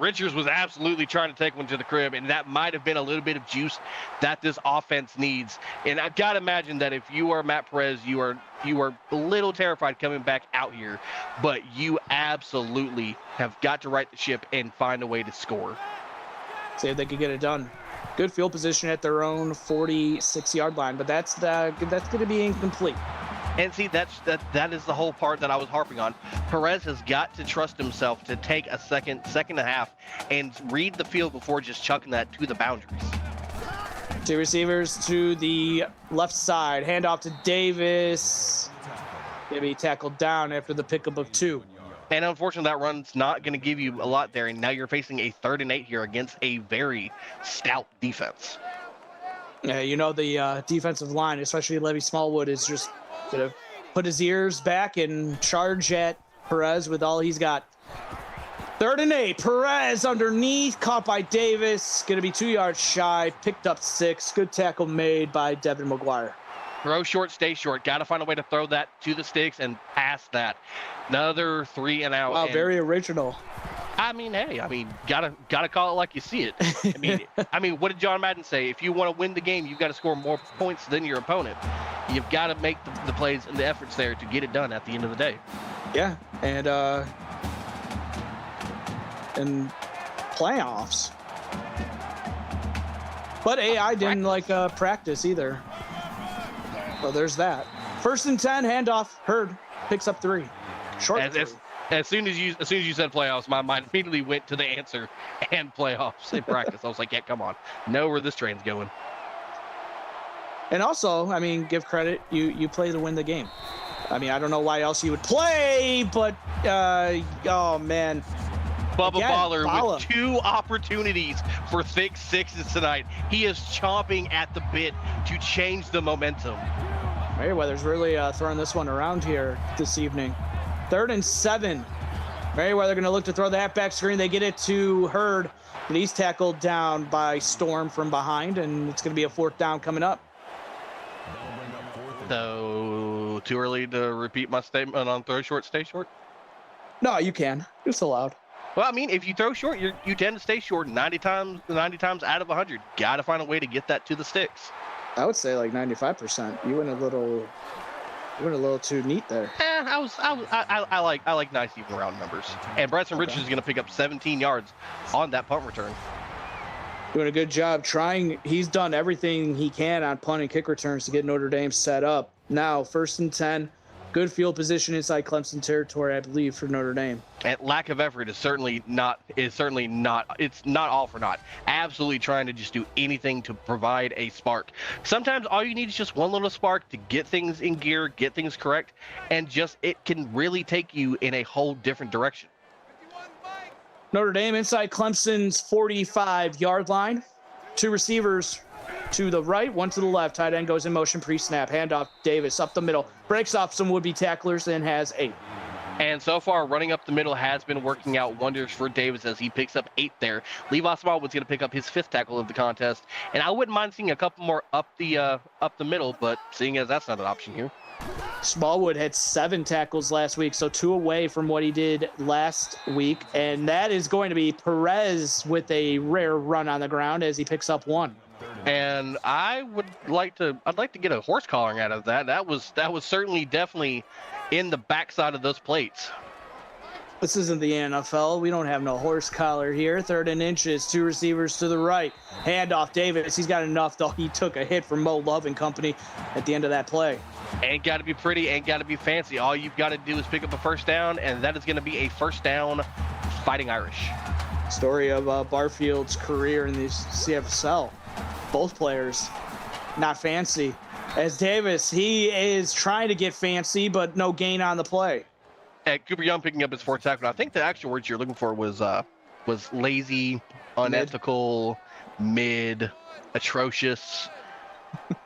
Richards was absolutely trying to take one to the crib, and that might have been a little bit of juice that this offense needs. And I've got to imagine that if you are Matt Perez, you are a little terrified coming back out here, but you absolutely have got to right the ship and find a way to score. See if they can get it done. Good field position at their own 46-yard line, but that's going to be incomplete. And see, that is the whole part that I was harping on. Perez has got to trust himself to take a second and a half and read the field before just chucking that to the boundaries. 2 receivers to the left side. Handoff to Davis. Maybe tackled down after the pickup of 2. And unfortunately, that run's not going to give you a lot there. And now you're facing a 3rd and 8 here against a very stout defense. Yeah, you know the defensive line, especially Levy Smallwood, is just Gonna put his ears back and charge at Perez with all he's got. 3rd and 8. Perez underneath, caught by Davis. Gonna be 2 yards shy. Picked up 6. Good tackle made by Devin McGuire. Throw short, stay short. Got to find a way to throw that to the sticks and pass that. Another 3 and out. Wow, and very original. Gotta call it like you see it. What did John Madden say? If you want to win the game, you've got to score more points than your opponent. You've got to make the plays and the efforts there to get it done at the end of the day. Yeah, and playoffs. But AI didn't practice either. Well, there's that. 1st and 10, handoff. Hurd picks up 3. Short. As soon as you said playoffs, my mind immediately went to the answer and playoffs in practice. I was like, yeah, come on, know where this train's going. And also, give credit. You play to win the game. I don't know why else you would play, but oh man. Bubba Again, Baller with 2 opportunities for thick 6s tonight. He is chomping at the bit to change the momentum. Merriweather's really throwing this one around here this evening. 3rd and 7. Merriweather going to look to throw that back screen. They get it to Hurd, and he's tackled down by Storm from behind, and it's going to be a 4th down coming up. So, too early to repeat my statement on throw short, stay short? No, you can. It's allowed. Well, if you throw short, you tend to stay short 90 times out of 100. Got to find a way to get that to the sticks. I would say like 95%. You went a little too neat there. I like nice even round numbers. And Bradson Richards is going to pick up 17 yards on that punt return. Doing a good job trying. He's done everything he can on punt and kick returns to get Notre Dame set up. Now, 1st and 10. Good field position inside Clemson territory, I believe, for Notre Dame. And lack of effort is certainly not. It's not all for naught. Absolutely trying to just do anything to provide a spark. Sometimes all you need is just one little spark to get things in gear, get things correct, and just it can really take you in a whole different direction. Notre Dame inside Clemson's 45-yard line. 2 receivers to the right, 1 to the left. Tight end goes in motion pre-snap. Handoff, Davis up the middle. Breaks off some would-be tacklers and has 8. And so far, running up the middle has been working out wonders for Davis as he picks up 8 there. Levi Smallwood's going to pick up his 5th tackle of the contest. And I wouldn't mind seeing a couple more up the middle, but seeing as that's not an option here. Smallwood had 7 tackles last week, so 2 away from what he did last week. And that is going to be Perez with a rare run on the ground as he picks up 1. And I'd like to get a horse collaring out of that. That was certainly definitely in the backside of those plates. This isn't the NFL. We don't have no horse collar here. 3rd and inches, 2 receivers to the right. Handoff Davis. He's got enough, though. He took a hit from Mo Love and company at the end of that play. Ain't got to be pretty, ain't got to be fancy. All you've got to do is pick up a 1st down, and that is going to be a 1st down Fighting Irish. Story of Barfield's career in the CFSL. Both players not fancy. As Davis, he is trying to get fancy, but no gain on the play. And Cooper Young picking up his 4th tackle. I think the actual words you're looking for was lazy, unethical, mid, atrocious,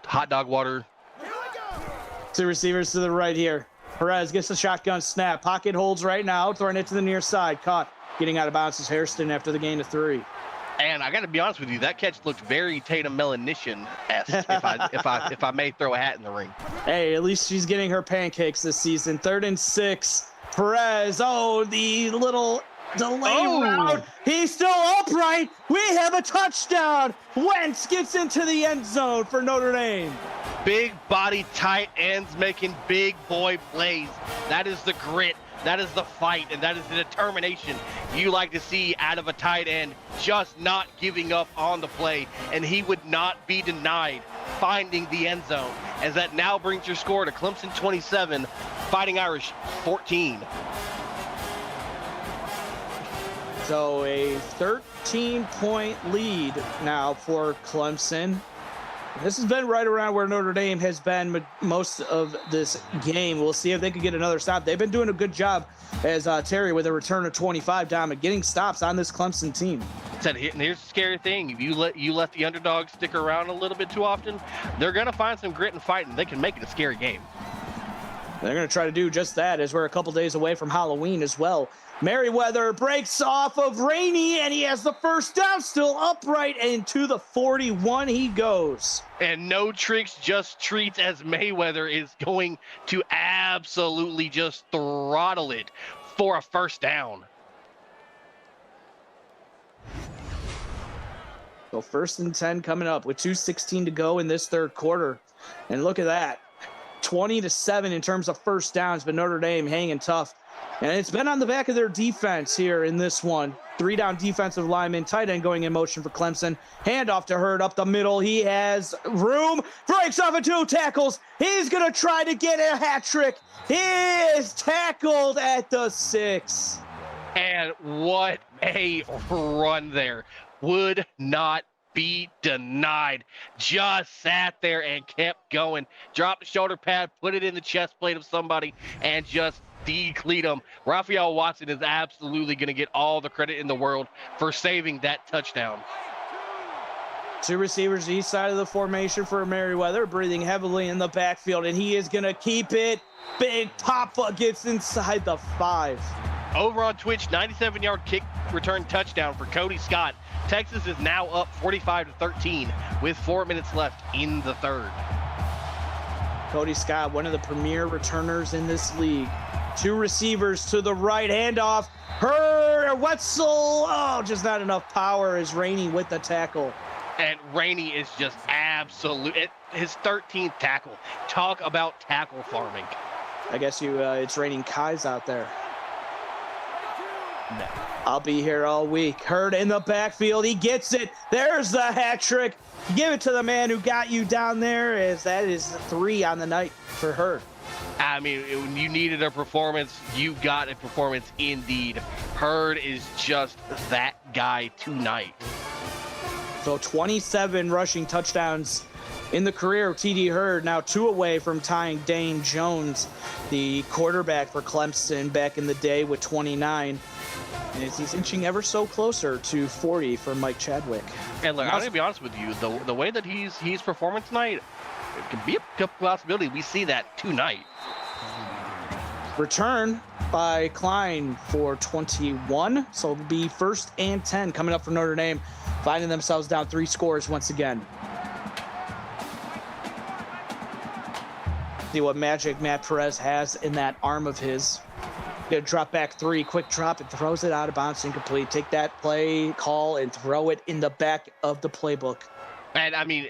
hot dog water. 2 receivers to the right here. Perez gets the shotgun snap. Pocket holds right now, throwing it to the near side. Caught. Getting out of bounds is Hairston after the gain of 3. And I got to be honest with you, that catch looked very Tatum Melanician-esque, if I may throw a hat in the ring. Hey, at least she's getting her pancakes this season. 3rd and 6. Perez. Oh, the little delay route. He's still upright. We have a touchdown. Wentz gets into the end zone for Notre Dame. Big body tight ends making big boy plays. That is the grit. That is the fight, and that is the determination you like to see out of a tight end, just not giving up on the play, and he would not be denied finding the end zone, as that now brings your score to Clemson 27, Fighting Irish 14. So a 13-point lead now for Clemson. This has been right around where Notre Dame has been most of this game. We'll see if they can get another stop. They've been doing a good job as Terry with a return of 25 down and getting stops on this Clemson team. And here's the scary thing. If you let the underdog stick around a little bit too often, they're going to find some grit and fight, and they can make it a scary game. They're going to try to do just that as we're a couple days away from Halloween as well. Merriweather breaks off of Rainey, and he has the first down, still upright, and to the 41 he goes. And no tricks, just treats, as Mayweather is going to absolutely just throttle it for a first down. So 1st and 10 coming up with 2:16 to go in this third quarter. And look at that. 20-7 in terms of first downs, but Notre Dame hanging tough. And it's been on the back of their defense here in this one. 3-down defensive lineman, tight end going in motion for Clemson. Handoff to Hurd up the middle. He has room, breaks off of 2 tackles. He's going to try to get a hat trick. He is tackled at the 6. And what a run there. Would not be denied. Just sat there and kept going. Dropped the shoulder pad, put it in the chest plate of somebody, and just decleat him. Raphael Watson is absolutely going to get all the credit in the world for saving that touchdown. 2 receivers east side of the formation for Merriweather, breathing heavily in the backfield, and he is going to keep it. Big Papa gets inside the 5. Over on Twitch, 97-yard kick return touchdown for Cody Scott. Texas is now up 45-13 with 4 minutes left in the third. Cody Scott, one of the premier returners in this league. 2 receivers to the right, handoff. Wetzel, just not enough power as Rainey with the tackle. And Rainey is just absolute. His 13th tackle. Talk about tackle farming. I guess it's raining Kais out there. No. I'll be here all week. Hurd in the backfield. He gets it. There's the hat trick. Give it to the man who got you down there, as that is 3 on the night for Hurd. I mean, when you needed a performance, you got a performance indeed. Hurd is just that guy tonight. So 27 rushing touchdowns in the career of TD Hurd, now 2 away from tying Dane Jones, the quarterback for Clemson back in the day, with 29. And he's inching ever so closer to 40 for Mike Chadwick. And look, I'm gonna be honest with you, the way that he's performing tonight, it could be a possibility we see that tonight. Return by Klein for 21, so it'll be 1st and 10 coming up for Notre Dame, finding themselves down 3 scores once again. See what magic Matt Perez has in that arm of his. Gonna drop back 3, quick drop, and throws it out of bounds, incomplete. Take that play call and throw it in the back of the playbook. And I mean,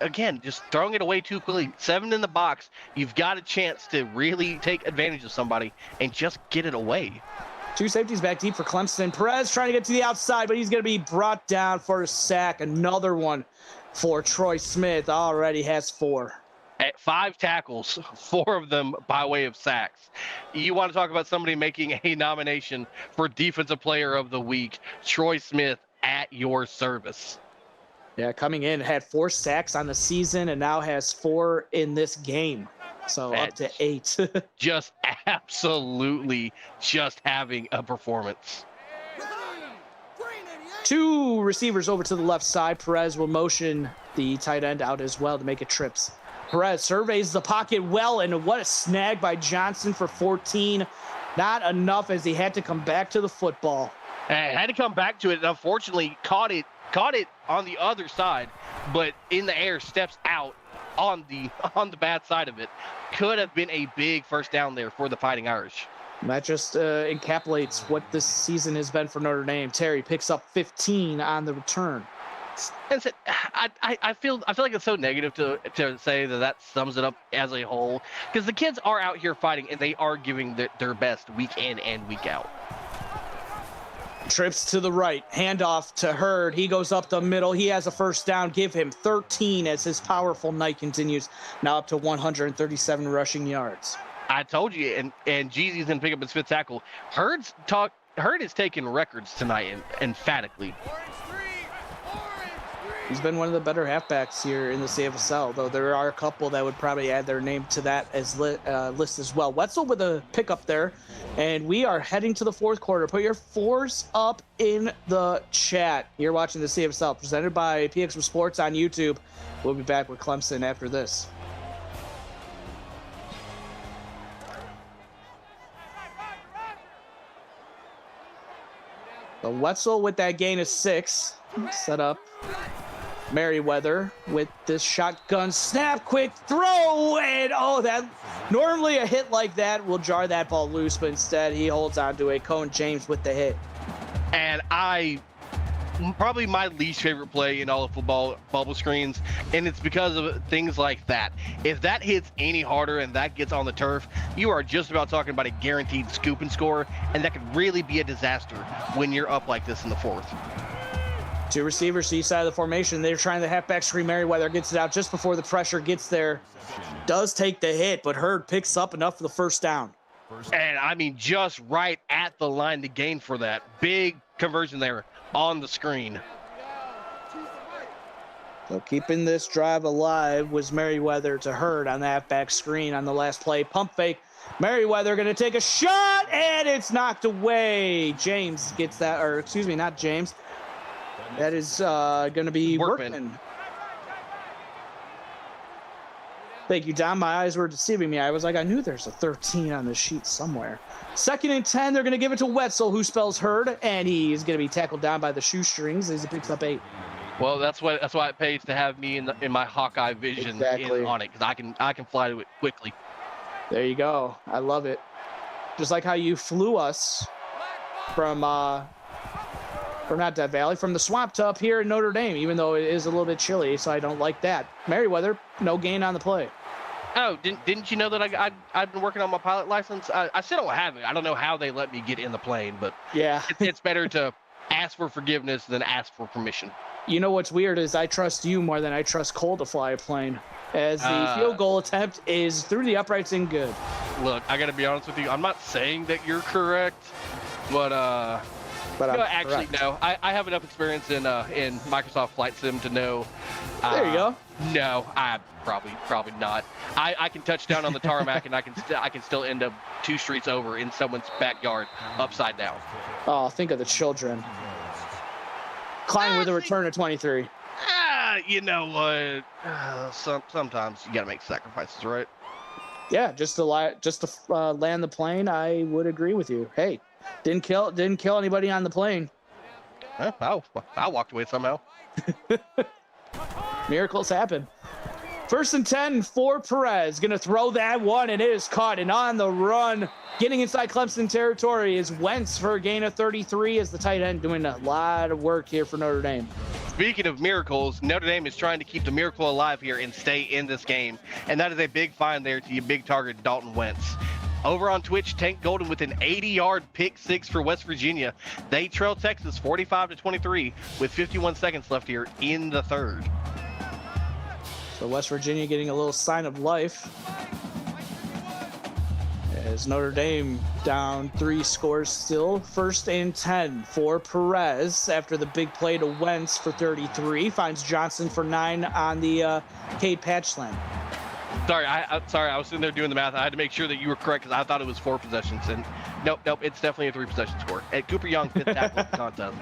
again, just throwing it away too quickly. 7 in the box. You've got a chance to really take advantage of somebody and just get it away. 2 safeties back deep for Clemson. Perez trying to get to the outside, but he's going to be brought down for a sack. Another one for Troy Smith. Already has 4. At 5 tackles, 4 of them by way of sacks. You want to talk about somebody making a nomination for Defensive Player of the Week. Troy Smith, at your service. Yeah, coming in, had 4 sacks on the season and now has 4 in this game. So up to 8. Just absolutely just having a performance. 2 receivers over to the left side. Perez will motion the tight end out as well to make it trips. Perez surveys the pocket well, and what a snag by Johnson for 14. Not enough, as he had to come back to the football. Had to come back to it, and unfortunately caught it on the other side, but in the air, steps out on the bad side of it. Could have been a big first down there for the Fighting Irish. That just encapsulates what this season has been for Notre Dame. Terry picks up 15 on the return. And so, I feel like it's so negative to say that sums it up as a whole, because the kids are out here fighting and they are giving their best week in and week out. Trips to the right, handoff to Hurd. He goes up the middle. He has a first down. Give him 13 as his powerful night continues. Now up to 137 rushing yards. I told you, and Jeezy's gonna pick up his 5th tackle. Hurd is taking records tonight, emphatically. He's been one of the better halfbacks here in the CFSL, though there are a couple that would probably add their name to that as list as well. Wetzel with a pickup there, and we are heading to the 4th quarter. Put your 4s up in the chat. You're watching the CFSL, presented by PXM Sports on YouTube. We'll be back with Clemson after this. The Wetzel with that gain of 6. Set up Merriweather with this shotgun snap, quick throw, and that normally a hit like that will jar that ball loose, but instead he holds on to it. Cone James with the hit. And probably my least favorite play in all of football, bubble screens, and it's because of things like that. If that hits any harder and that gets on the turf, you are just about talking about a guaranteed scoop and score, and that could really be a disaster when you're up like this in the 4th. 2 receivers to each side of the formation. They're trying the halfback screen. Merriweather gets it out just before the pressure gets there. Does take the hit, but Hurd picks up enough for the first down. And I mean, just right at the line to gain for that. Big conversion there on the screen. So keeping this drive alive was Merriweather to Hurd on the halfback screen on the last play. Pump fake. Merriweather going to take a shot, and it's knocked away. James gets that, or excuse me, not James. That is going to be Workman. Thank you, Don. My eyes were deceiving me. I was like, I knew there's a 13 on the sheet somewhere. 2nd and 10. They're going to give it to Wetzel, who spells Hurd, and he's going to be tackled down by the shoestrings as he picks up 8. Well, that's why it pays to have me in my Hawkeye vision on it, because I can fly to it quickly. There you go. I love it. Just like how you flew us from not Death Valley, from the swamp to up here in Notre Dame, even though it is a little bit chilly, so I don't like that. Merriweather, no gain on the play. Oh, didn't you know that I've been working on my pilot license? I still don't have it. I don't know how they let me get in the plane, but yeah, it's better to ask for forgiveness than ask for permission. You know what's weird is I trust you more than I trust Cole to fly a plane, as the field goal attempt is through the uprights and good. Look, I got to be honest with you. I'm not saying that you're correct, but no, actually, correct. no. I have enough experience in Microsoft Flight Sim to know. There you go. No, I probably not. I can touch down on the tarmac and I can still end up 2 streets over in someone's backyard upside down. Oh, think of the children. Klein with a return of 23. You know what? Sometimes you got to make sacrifices, right? Yeah, just to land the plane, I would agree with you. Hey, didn't kill anybody on the plane. I walked away somehow. Miracles happen. 1st and 10 for Perez. Going to throw that one, and it is caught. And on the run, getting inside Clemson territory is Wentz for a gain of 33 as the tight end doing a lot of work here for Notre Dame. Speaking of miracles, Notre Dame is trying to keep the miracle alive here and stay in this game. And that is a big find there to your big target, Dalton Wentz. Over on Twitch, Tank Golden with an 80-yard pick 6 for West Virginia. They trail Texas 45-23 with 51 seconds left here in the 3rd. So West Virginia getting a little sign of life as Notre Dame down 3 scores still. 1st and 10 for Perez after the big play to Wentz for 33. Finds Johnson for 9 on the Cade Patchland. Sorry, I was sitting there doing the math. I had to make sure that you were correct because I thought it was 4 possessions. And nope, it's definitely a 3-possession score. And Cooper Young 5th tackle of the contest.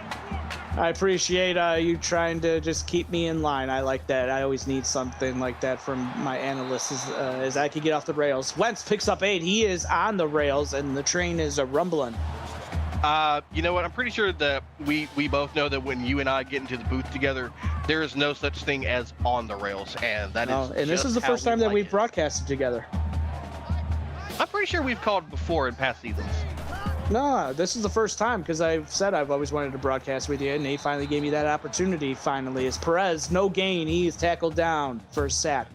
I appreciate you trying to just keep me in line. I like that. I always need something like that from my analysts as I can get off the rails. Wentz picks up 8. He is on the rails, and the train is rumbling. You know what? I'm pretty sure that we both know that when you and I get into the booth together, there is no such thing as on the rails, and that is. And this is the first time that we've broadcasted together. I'm pretty sure we've called before in past seasons. No, this is the first time because I've said I've always wanted to broadcast with you, and he finally gave me that opportunity. Finally, is Perez no gain? He is tackled down for a sack.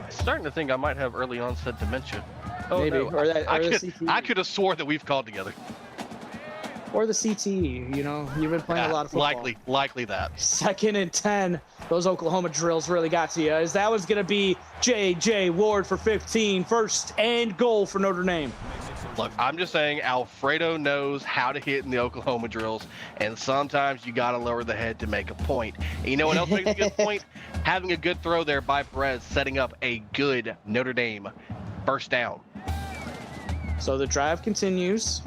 Starting to think I might have early onset dementia. Oh, maybe, no. or the CTE. I could have swore that we've called together. Or the CTE. You know, you've been playing a lot of football. Likely that. 2nd and 10. Those Oklahoma drills really got to you. As that was going to be J.J. Ward for 15. 1st and goal for Notre Dame. Look, I'm just saying Alfredo knows how to hit in the Oklahoma drills, and sometimes you got to lower the head to make a point. And you know what else makes a good point? Having a good throw there by Perez, setting up a good Notre Dame first down. So the drive continues.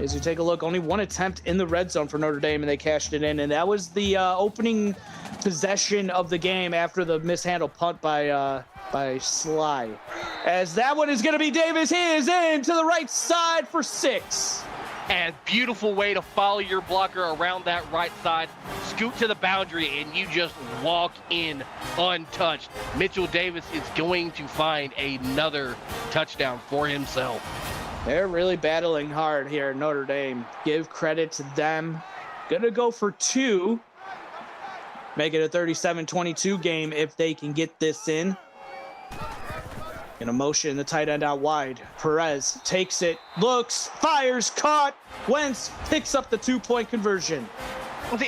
As you take a look, only 1 attempt in the red zone for Notre Dame, and they cashed it in. And that was the opening possession of the game after the mishandled punt by Sly. As that one is going to be Davis. He is in to the right side for 6. and beautiful way to follow your blocker around that right side, scoot to the boundary, and you just walk in untouched. Mitchell Davis is going to find another touchdown for himself. They're really battling hard here, Notre Dame. Give credit to them. Gonna go for 2. Make it a 37-22 game if they can get this in. In a motion, the tight end out wide. Perez takes it, looks, fires, caught. Wentz picks up the 2-point conversion.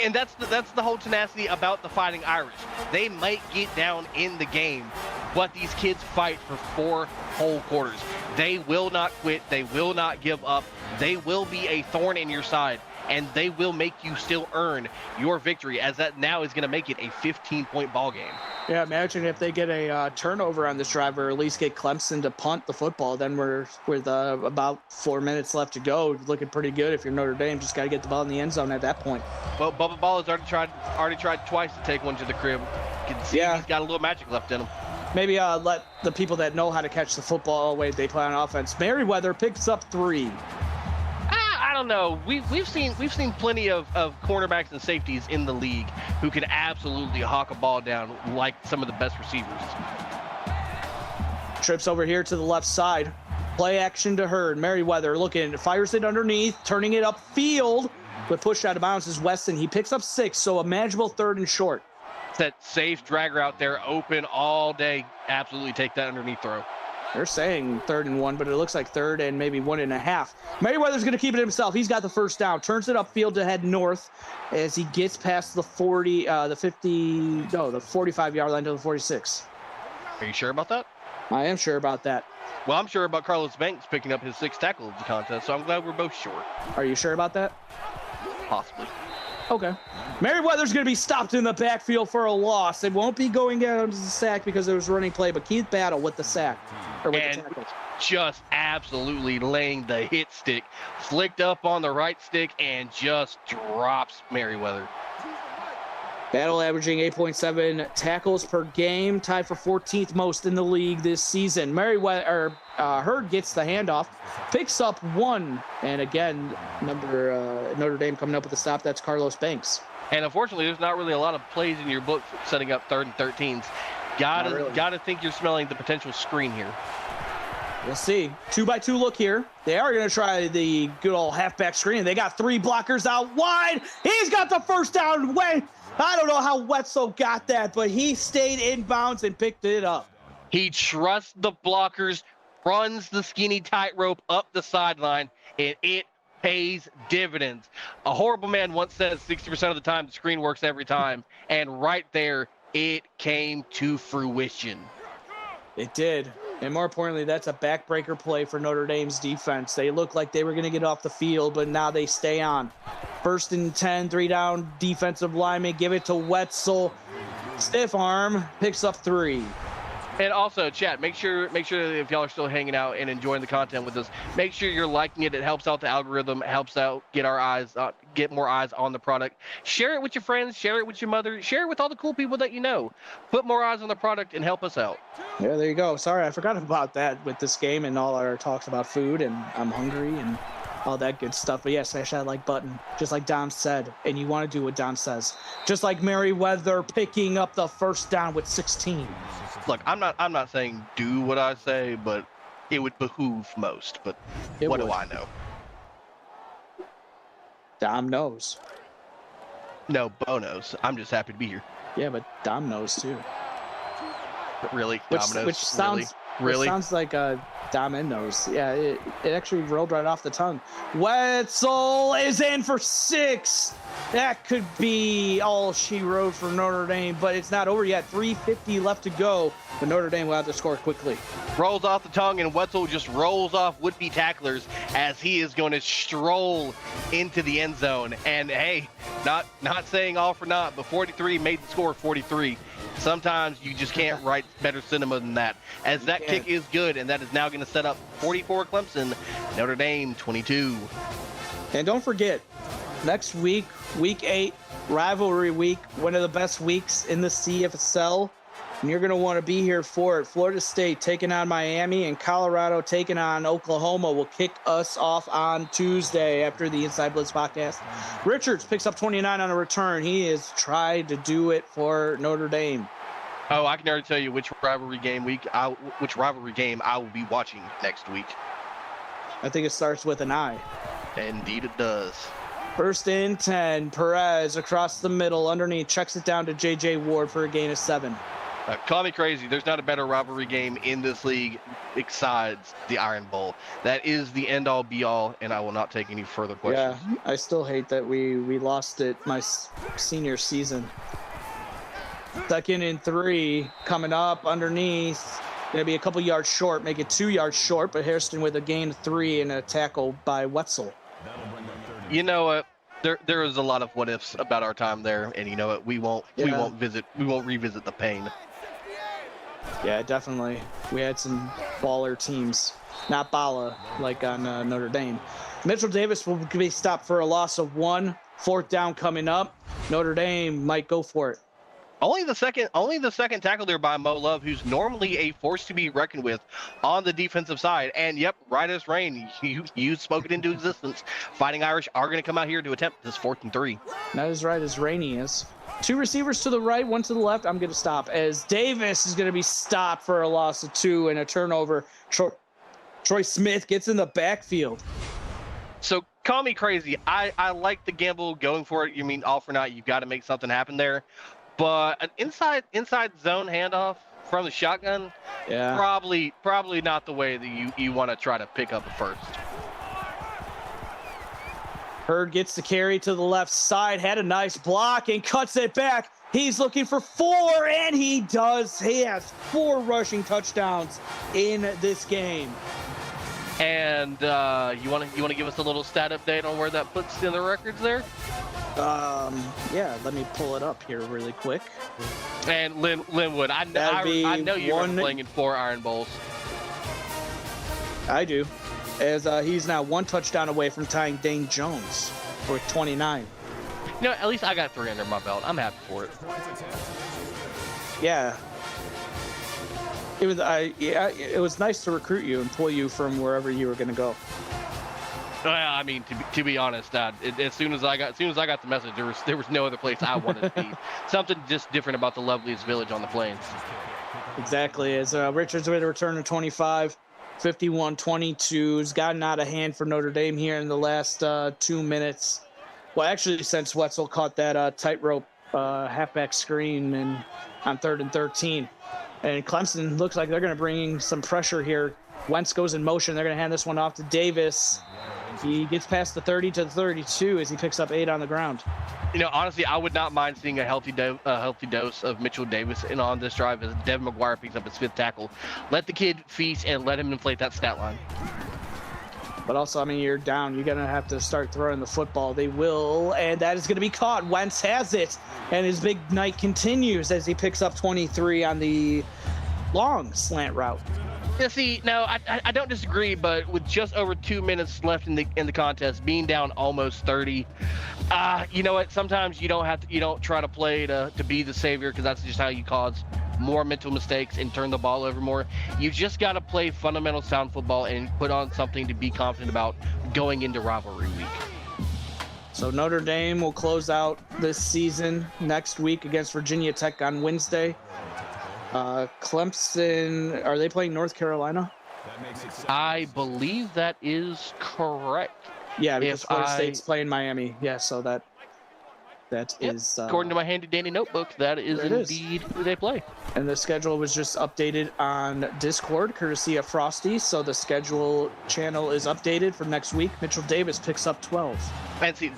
And that's the whole tenacity about the Fighting Irish. They might get down in the game, but these kids fight for 4 whole quarters. They will not quit. They will not give up. They will be a thorn in your side, and they will make you still earn your victory, as that now is going to make it a 15-point ball game. Yeah, imagine if they get a turnover on this drive, or at least get Clemson to punt the football. Then we're with about 4 minutes left to go, looking pretty good. If you're Notre Dame, just got to get the ball in the end zone at that point. Well, Bubba Ball has already tried twice to take one to the crib. You can see he's got a little magic left in him. Maybe let the people that know how to catch the football away. They play on offense. Merriweather picks up 3. I don't know. We've seen plenty of cornerbacks and safeties in the league who can absolutely hawk a ball down like some of the best receivers. Trips over here to the left side. Play action to Hurd. Merriweather looking, fires it underneath, turning it upfield, but pushed out of bounds is Weston. He picks up 6, so a manageable 3rd and short. That safe drag route there, open all day. Absolutely take that underneath throw. They're saying 3rd and 1, but it looks like 3rd and maybe 1.5. Merriweather's going to keep it himself. He's got the first down. Turns it upfield to head north as he gets past the 45-yard line to the 46. Are you sure about that? I am sure about that. Well, I'm sure about Carlos Banks picking up his 6th tackle of the contest, so I'm glad we're both sure. Are you sure about that? Possibly. Okay. Merriweather's going to be stopped in the backfield for a loss. It won't be going down to the sack because it was running play, but Keith Battle with the sack. Or with the tackle. Just absolutely laying the hit stick. Flicked up on the right stick and just drops Merriweather. Battle averaging 8.7 tackles per game, tied for 14th most in the league this season. Hurd gets the handoff, picks up 1, and again, Notre Dame coming up with a stop. That's Carlos Banks. And unfortunately, there's not really a lot of plays in your book for setting up 3rd and 13s. Gotta think you're smelling the potential screen here. We'll see. 2-by-2 look here. They are going to try the good old halfback screen. They got 3 blockers out wide. He's got the first down. I don't know how Wetzel got that, but he stayed in bounds and picked it up. He trusts the blockers, runs the skinny tightrope up the sideline, and it pays dividends. A horrible man once said 60% of the time the screen works every time, and right there, it came to fruition. It did. And more importantly, that's a backbreaker play for Notre Dame's defense. They looked like they were going to get off the field, but now they stay on. 1st and 10, 3 down defensive lineman. Give it to Wetzel. Stiff arm, picks up 3. And also, chat, make sure if y'all are still hanging out and enjoying the content with us, make sure you're liking it. It helps out the algorithm. It helps out get more eyes on the product. Share it with your friends. Share it with your mother. Share it with all the cool people that you know. Put more eyes on the product and help us out. Yeah, there you go. Sorry, I forgot about that with this game and all our talks about food, and I'm hungry and all that good stuff. But yeah, smash that like button, just like Dom said, and you want to do what Dom says. Just like Merriweather picking up the first down with 16. Look, I'm not saying do what I say, but it would behoove most. But what do I know? Dom knows. No, Bo knows. I'm just happy to be here. Yeah, but Dom knows too. Really? Which sounds like Dom and knows. Yeah, it actually rolled right off the tongue. Wetzel is in for 6. That could be all she wrote for Notre Dame, but it's not over yet. 3:50 left to go, but Notre Dame will have to score quickly. Rolls off the tongue, and Wetzel just rolls off would-be tacklers as he is going to stroll into the end zone. And hey, not saying all for naught, but 43 made the score 43. Sometimes you just can't write better cinema than that. As that kick is good, and that is now going to set up 44 Clemson, Notre Dame 22. And don't forget, next week, week 8, rivalry week, one of the best weeks in the CFSL. and you're going to want to be here for it. Florida State taking on Miami and Colorado taking on Oklahoma will kick us off on Tuesday after the Inside Blitz podcast. Richards picks up 29 on a return. He has tried to do it for Notre Dame. Oh, I can already tell you which rivalry game I will be watching next week. I think it starts with an I. Indeed it does. First and 10, Perez across the middle, underneath, checks it down to J.J. Ward for a gain of 7. Call me crazy. There's not a better rivalry game in this league besides the Iron Bowl. That is the end-all, be-all, and I will not take any further questions. Yeah, I still hate that we lost it my senior season. Second and 3, coming up underneath. Going to be a couple yards short, make it 2 yards short, but Hairston with a gain of 3 and a tackle by Wetzel. You know what? There is a lot of what ifs about our time there, and you know what? We won't revisit the pain. Yeah, definitely. We had some baller teams, not Bala like on Notre Dame. Mitchell Davis will be stopped for a loss of 1. 4th down coming up. Notre Dame might go for it. Only the second tackle there by Mo Love, who's normally a force to be reckoned with on the defensive side. And yep, right as rain, you spoke it into existence. Fighting Irish are going to come out here to attempt this 4th and 3. Not as right as rainy is. 2 receivers to the right, 1 to the left. I'm going to stop as Davis is going to be stopped for a loss of 2 and a turnover. Troy Smith gets in the backfield. So call me crazy. I like the gamble going for it. You mean all for naught? You've got to make something happen there. But an inside zone handoff from the shotgun, yeah, probably not the way that you want to try to pick up a first. Hurd gets the carry to the left side, had a nice block and cuts it back. He's looking for 4, and he does. He has 4 rushing touchdowns in this game. And you want to give us a little stat update on where that puts in the records there? Yeah, let me pull it up here really quick. And Linwood, I know you were playing in 4 Iron Bowls. I do, as he's now 1 touchdown away from tying Dane Jones for 29. You know, at least I got 3 under my belt. I'm happy for it. Yeah. It was nice to recruit you and pull you from wherever you were going to go. I mean, to be honest, as soon as I got the message, there was no other place I wanted to be. Something just different about the loveliest village on the plains. Exactly. As Richards with a return of 25, 51-22, has gotten out of hand for Notre Dame here in the last 2 minutes. Well, actually, since Wetzel caught that tightrope halfback screen on 3rd and 13. And Clemson looks like they're going to bring some pressure here. Wentz goes in motion. They're going to hand this one off to Davis. He gets past the 30 to the 32 as he picks up 8 on the ground. You know, honestly, I would not mind seeing a healthy dose of Mitchell Davis on this drive as Devin McGuire picks up his 5th tackle. Let the kid feast and let him inflate that stat line. But also, I mean, you're down. You're going to have to start throwing the football. They will, and that is going to be caught. Wentz has it, and his big night continues as he picks up 23 on the long slant route. Yeah, see, no, I don't disagree, but with just over 2 minutes left in the contest, being down almost 30, you know what? Sometimes you don't try to play to be the savior, because that's just how you cause more mental mistakes and turn the ball over more. You just got to play fundamental sound football and put on something to be confident about going into rivalry week. So Notre Dame will close out this season next week against Virginia Tech on Wednesday. Clemson, are they playing North Carolina? I believe that is correct. Yeah, because Florida State's playing Miami. Yeah, so that is according to my handy dandy notebook, that is indeed who they play. And the schedule was just updated on Discord courtesy of Frosty, so the schedule channel is updated for next week. Mitchell Davis picks up 12. And see,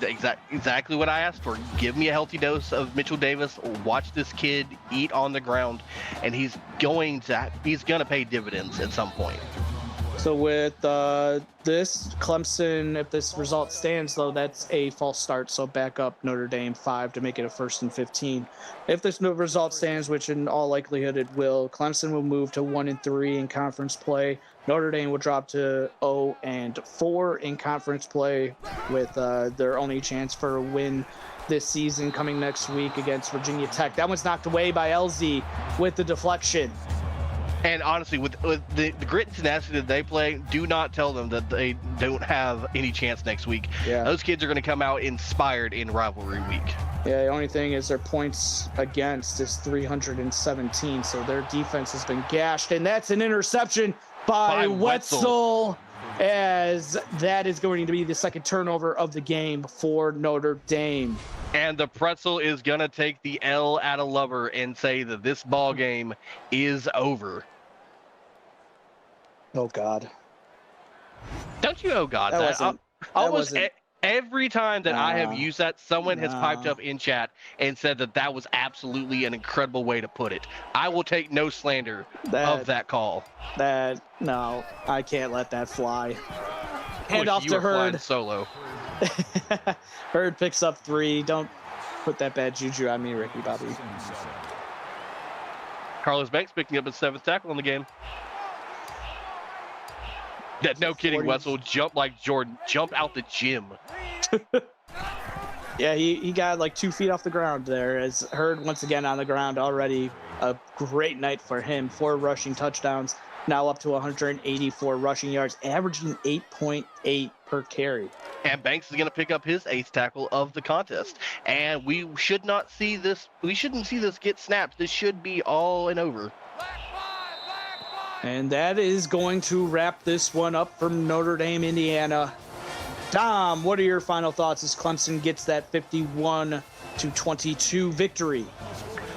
exactly what I asked for. Give me a healthy dose of Mitchell Davis. Watch this kid eat on the ground, and he's going to pay dividends at some point. So with this, Clemson, if this result stands, though, that's a false start. So back up Notre Dame 5 to make it a 1st and 15. If this result stands, which in all likelihood it will, Clemson will move to 1-3 in conference play. Notre Dame will drop to 0-4 in conference play, with their only chance for a win this season coming next week against Virginia Tech. That one's knocked away by LZ with the deflection. And honestly, with the grit and tenacity that they play, do not tell them that they don't have any chance next week. Yeah. Those kids are going to come out inspired in rivalry week. Yeah, the only thing is their points against is 317, so their defense has been gashed, and that's an interception by Wetzel, as that is going to be the second turnover of the game for Notre Dame. And the pretzel is going to take the L out of Lover and say that this ball game is over. Oh, God. Don't you, oh, God. Every time that I have used that, someone has piped up in chat and said that was absolutely an incredible way to put it. I will take no slander of that call. No, I can't let that fly. Hand off to Hurd. Solo. Hurd picks up 3. Don't put that bad juju on me, Ricky Bobby. Carlos Banks picking up his 7th tackle in the game. That no kidding, Wetzel jumped like Jordan, jumped out the gym. Yeah, he got like 2 feet off the ground there, as Hurd once again on the ground already. A great night for him. 4 rushing touchdowns, now up to 184 rushing yards, averaging 8.8 per carry. And Banks is going to pick up his 8th tackle of the contest. And we should not see this. We shouldn't see this get snapped. This should be all and over. And that is going to wrap this one up from Notre Dame, Indiana. Tom, what are your final thoughts as Clemson gets that 51-22 victory?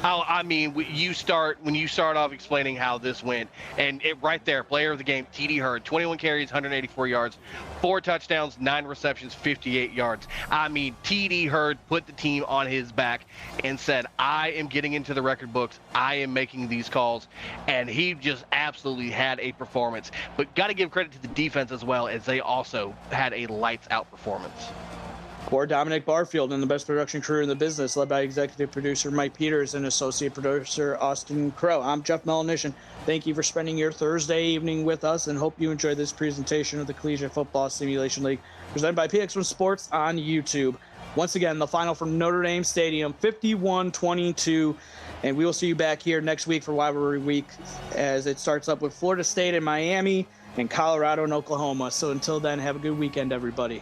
I mean, when you start off explaining how this went, and it right there, player of the game, TD Hurd, 21 carries, 184 yards, 4 touchdowns, 9 receptions, 58 yards. I mean, TD Hurd put the team on his back and said, I am getting into the record books. I am making these calls. And he just absolutely had a performance. But got to give credit to the defense as well, as they also had a lights-out performance. For Dominic Barfield and the best production crew in the business, led by executive producer Mike Peters and associate producer Austin Crow, I'm Jeff Melanishin. Thank you for spending your Thursday evening with us, and hope you enjoyed this presentation of the Collegiate Football Simulation League, presented by PX1 Sports on YouTube. Once again, the final from Notre Dame Stadium, 51-22, and we will see you back here next week for Rivalry Week, as it starts up with Florida State and Miami, and Colorado and Oklahoma. So until then, have a good weekend, everybody.